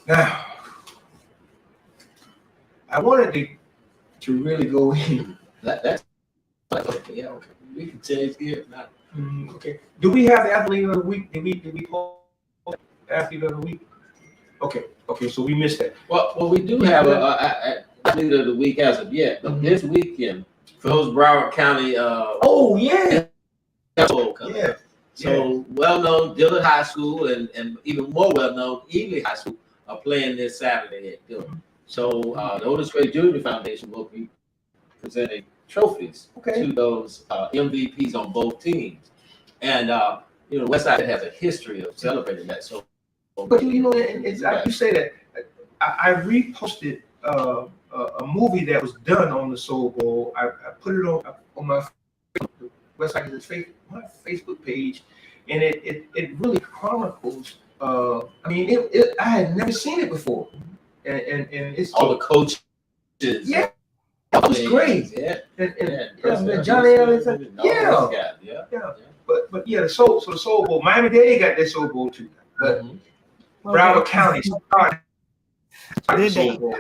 Now, I wanted to really go in. That's okay. Yeah, okay. We can change gears now. Okay. Do we have the athlete of the week? Did we post athlete of the week? Okay. So we missed that. Well, we do have a athlete of the week as of yet, but this weekend for those Broward County. Oh yeah. Yeah. So well-known Dillard High School and even more well-known Ely High School are playing this Saturday at Dillard. So the Otis Gray Junior Foundation will be presenting trophies to those MVPs on both teams. And Westside has a history of celebrating that. So, but it's like you say that. I reposted a movie that was done on the Soul Bowl. I put it on my Westside my Facebook page, and it really chronicles. I had never seen it before, and it's all the coaches. Yeah. That was great. Yeah. And Johnny Allen. Yeah. But the Soul Bowl, Miami-Dade got their Soul Bowl too. But Broward County started the Soul Bowl.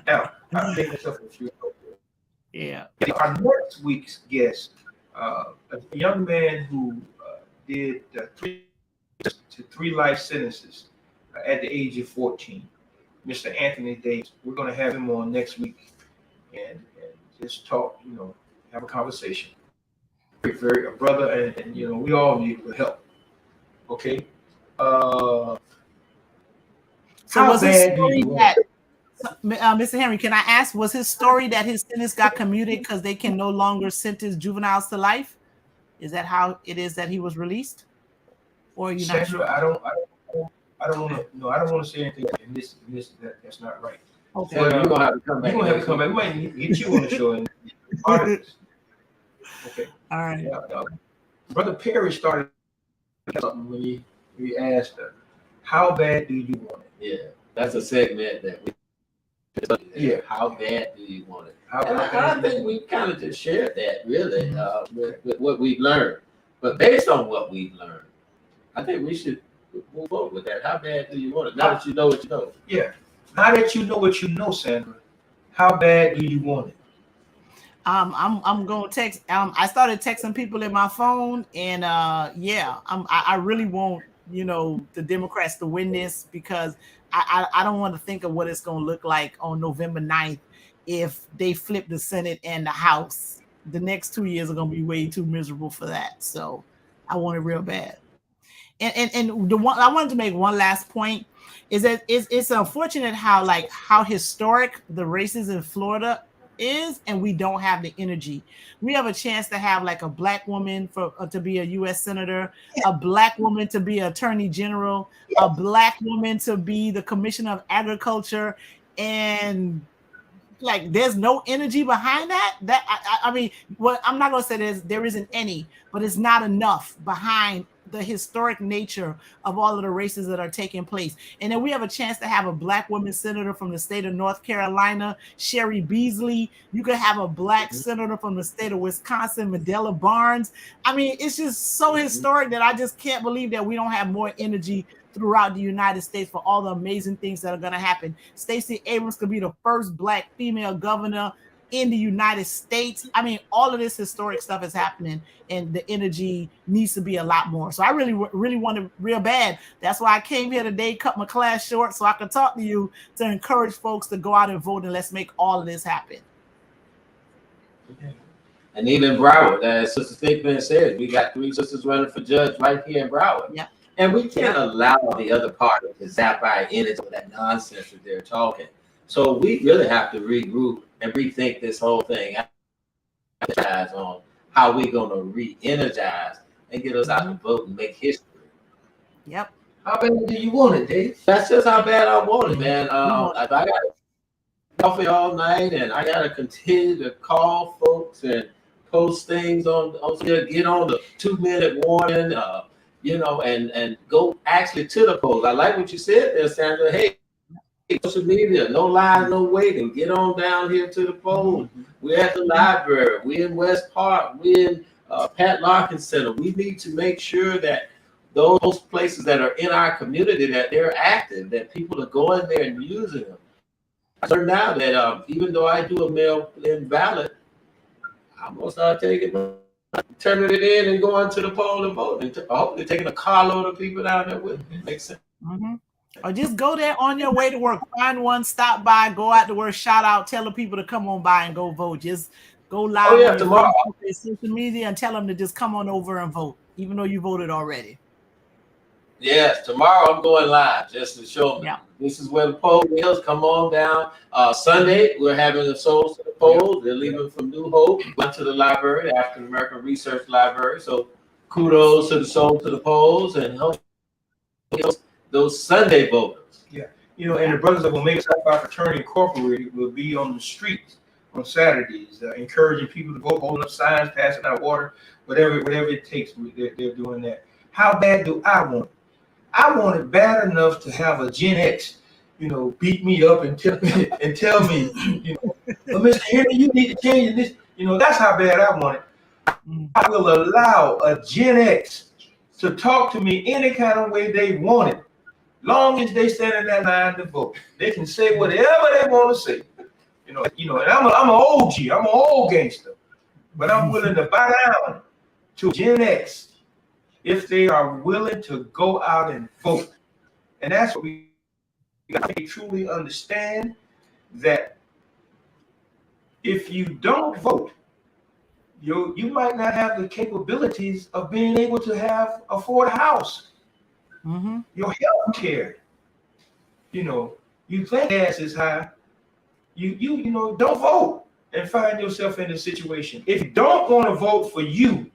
Now, I'm taking myself a few. Yeah. Our next week's guest, a young man who did 3 to 3 life sentences at the age of 14. Mr. Anthony Davis. We're going to have him on next week and just talk, have a conversation. Very a brother, and we all need help. Okay. So was his story that, Mr. Henry, can I ask, was his story that his sentence got commuted because they can no longer sentence juveniles to life? Is that how it is that he was released? Or are you not sure? I don't want to say anything in this that's not right. Okay. Well, you're gonna have to come back. You're gonna have to come back. We might need to get you on the show. Okay. All right. Yeah, Brother Perry started something when he asked her, "How bad do you want it?" Yeah, that's a segment that we. Yeah. How bad do you want it? I think we kind of just shared that really with what we've learned. But based on what we've learned, I think we should move forward with that. How bad do you want it? Now that you know what you know. Yeah. Now that you know what you know, Sandra, how bad do you want it? I'm going to text. I started texting people in my phone, and I really want the Democrats to win this because I don't want to think of what it's going to look like on November 9th if they flip the Senate and the House. The next 2 years are going to be way too miserable for that. So I want it real bad. And the one I wanted to make one last point is that it's unfortunate how historic the races in Florida is, and we don't have the energy. We have a chance to have like a Black woman to be a U.S. senator, a Black woman to be attorney general, a Black woman to be the commissioner of agriculture, and like there's no energy behind that. I mean, what I'm not gonna say there isn't any, but it's not enough behind the historic nature of all of the races that are taking place. And then we have a chance to have a Black woman senator from the state of North Carolina, Sherry Beasley. You could have a Black senator from the state of Wisconsin, Medela Barnes. I mean, it's just so historic that I just can't believe that we don't have more energy throughout the United States for all the amazing things that are going to happen. Stacey Abrams could be the first Black female governor in the United States. I mean, all of this historic stuff is happening, and the energy needs to be a lot more. So I really want it real bad. That's why I came here today, cut my class short so I could talk to you to encourage folks to go out and vote, and let's make all of this happen. And even Broward, as Sister Stickman said, we got 3 sisters running for judge right here in Broward. Yeah. And we can't allow the other party to zap our energy with that nonsense that they're talking. So we really have to regroup and rethink this whole thing on how we're going to re-energize and get us out to vote and make history. Yep. How bad do you want it, Dave? That's just how bad I want it, man. If I got coffee all night and I got to continue to call folks and post things on get on the 2-minute warning, and go actually to the polls. I like what you said there, Sandra. Hey, social media, no lies, no waiting. Get on down here to the polls. We're at the library. We're in West Park. We're in Pat Larkin Center. We need to make sure that those places that are in our community, that they're active, that people are going there and using them. I learned now that even though I do a mail-in ballot, I'm going to start turning it in and going to the poll and voting. Hopefully taking a carload of people down there with me. Makes sense. Or just go there on your way to work. Find one, stop by, go out to work, shout out, tell the people to come on by and go vote. Just go live on tomorrow. your social media and tell them to just come on over and vote, even though you voted already. Yes, tomorrow I'm going live just to show them. Yeah. This is where the poll is. Come on down. Sunday, we're having the Souls to the Polls. They're leaving from New Hope, going to the library, the African American Research Library. So kudos to the Souls to the Polls and help those Sunday voters. Yeah. You know, and the Brothers of Omega Psi Phi Fraternity Incorporated will be on the streets on Saturdays, encouraging people to vote, holding up signs, passing out water, whatever it takes. They're doing that. How bad do I want it? I want it bad enough to have a Gen X, you know, beat me up and tell me, you know, well, Mr. Henry, you need to change this. You know, that's how bad I want it. I will allow a Gen X to talk to me any kind of way they want it, long as they stand in that line to vote. They can say whatever they want to say. You know, and I'm an OG, I'm an old gangster, but I'm willing to bow down to Gen X if they are willing to go out and vote. And that's what we got to truly understand, that if you don't vote, you might not have the capabilities of being able to afford a house, your health care. You know, you think gas is high, you know, don't vote and find yourself in a situation. If you don't want to vote for you,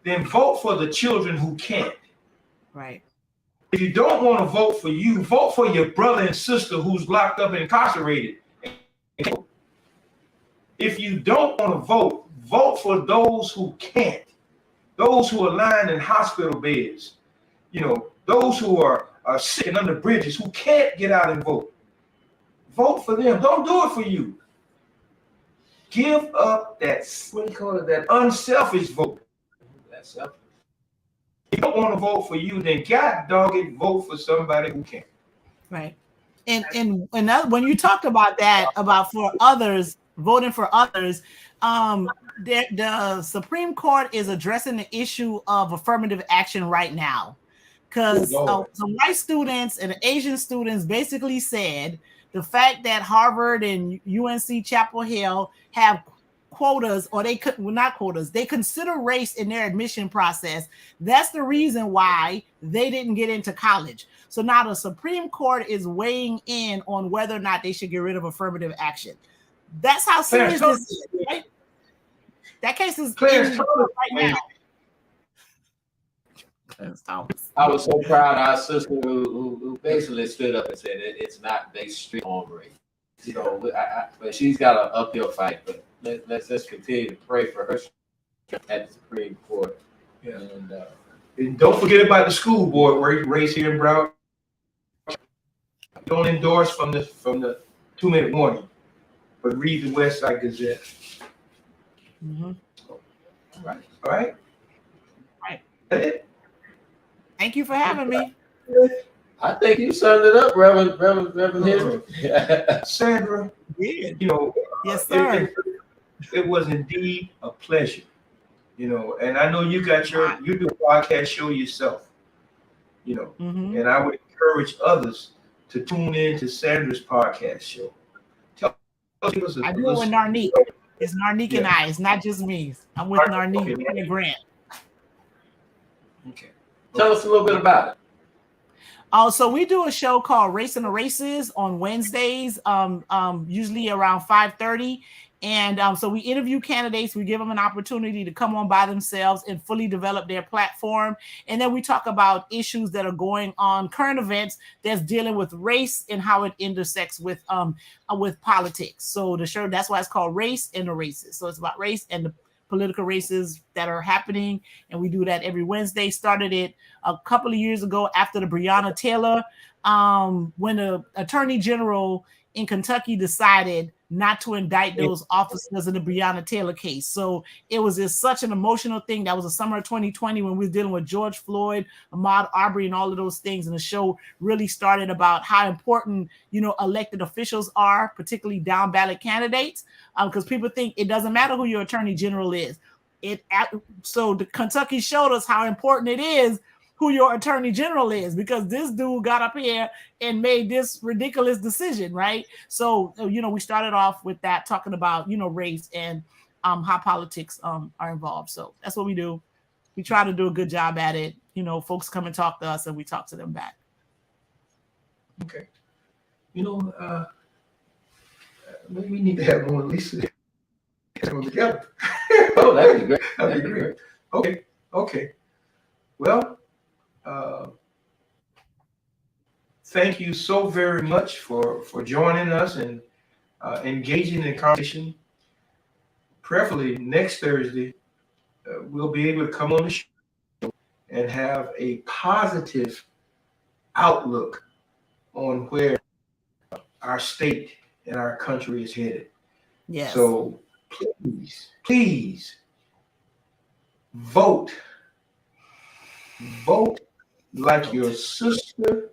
then vote for the children who can't. Right. If you don't want to vote for you, vote for your brother and sister who's locked up and incarcerated. If you don't want to vote, vote for those who can't, those who are lying in hospital beds, you know, those who are sick and under bridges, who can't get out and vote. Vote for them. Don't do it for you. Give up that, what do you call it, that unselfish vote. That's selfish. If you don't want to vote for you, then God dog it, vote for somebody who can. Right. And when you talked about that, about for others, voting for others, the Supreme Court is addressing the issue of affirmative action right now, because some white students and Asian students basically said the fact that Harvard and UNC Chapel Hill have quotas, or they could, well, not quotas, they consider race in their admission process. That's the reason why they didn't get into college. So now the Supreme Court is weighing in on whether or not they should get rid of affirmative action. That's how serious this is, right? That case is right now. I was so proud of our sister who basically stood up and said it's not based strictly on race. You know, but she's got an uphill fight. But let's just continue to pray for her at the Supreme Court. Yeah. And don't forget about the school board race here in Broward. Don't endorse from the 2-minute warning, but read the West Side Gazette. All right. That's it. Thank you for having me. I think you summed it up, Reverend Henry. Sandra, you know, yes, sir. It was indeed a pleasure. You know, and I know you do a podcast show yourself. You know, and I would encourage others to tune in to Sandra's podcast show. I do it with Narnique. It's Narnique and I. It's not just me. I'm with Narnique and Grant. Okay. Tell us a little bit about it. So we do a show called Race and the Races on Wednesdays, usually around 5:30. And so we interview candidates. We give them an opportunity to come on by themselves and fully develop their platform. And then we talk about issues that are going on, current events that's dealing with race and how it intersects with politics. So the show, that's why it's called Race and the Races. So it's about race and the political races that are happening, and we do that every Wednesday. Started it a couple of years ago after the Breonna Taylor, when the Attorney General in Kentucky decided not to indict those officers in the Breonna Taylor case. So it was just such an emotional thing. That was the summer of 2020 when we were dealing with George Floyd, Ahmaud Arbery, and all of those things. And the show really started about how important, elected officials are, particularly down ballot candidates, because people think it doesn't matter who your attorney general is. So the Kentucky showed us how important it is who your attorney general is, because this dude got up here and made this ridiculous decision, right? So, we started off with that, talking about, race and how politics are involved. So that's what we do. We try to do a good job at it. Folks come and talk to us and we talk to them back. Okay. Maybe we need to have more Lisa together. Oh, that'd be great. That'd be great. Okay. Well, thank you so very much for joining us and engaging in conversation. Preferably next Thursday, we'll be able to come on the show and have a positive outlook on where our state and our country is headed. Yes. So please vote like your sister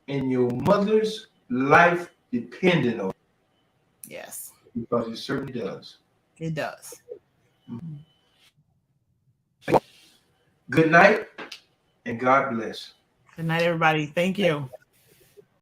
and your mother's life depended on it. Yes. Because it certainly does. It does. Good night and God bless. Good night, everybody. Thank you.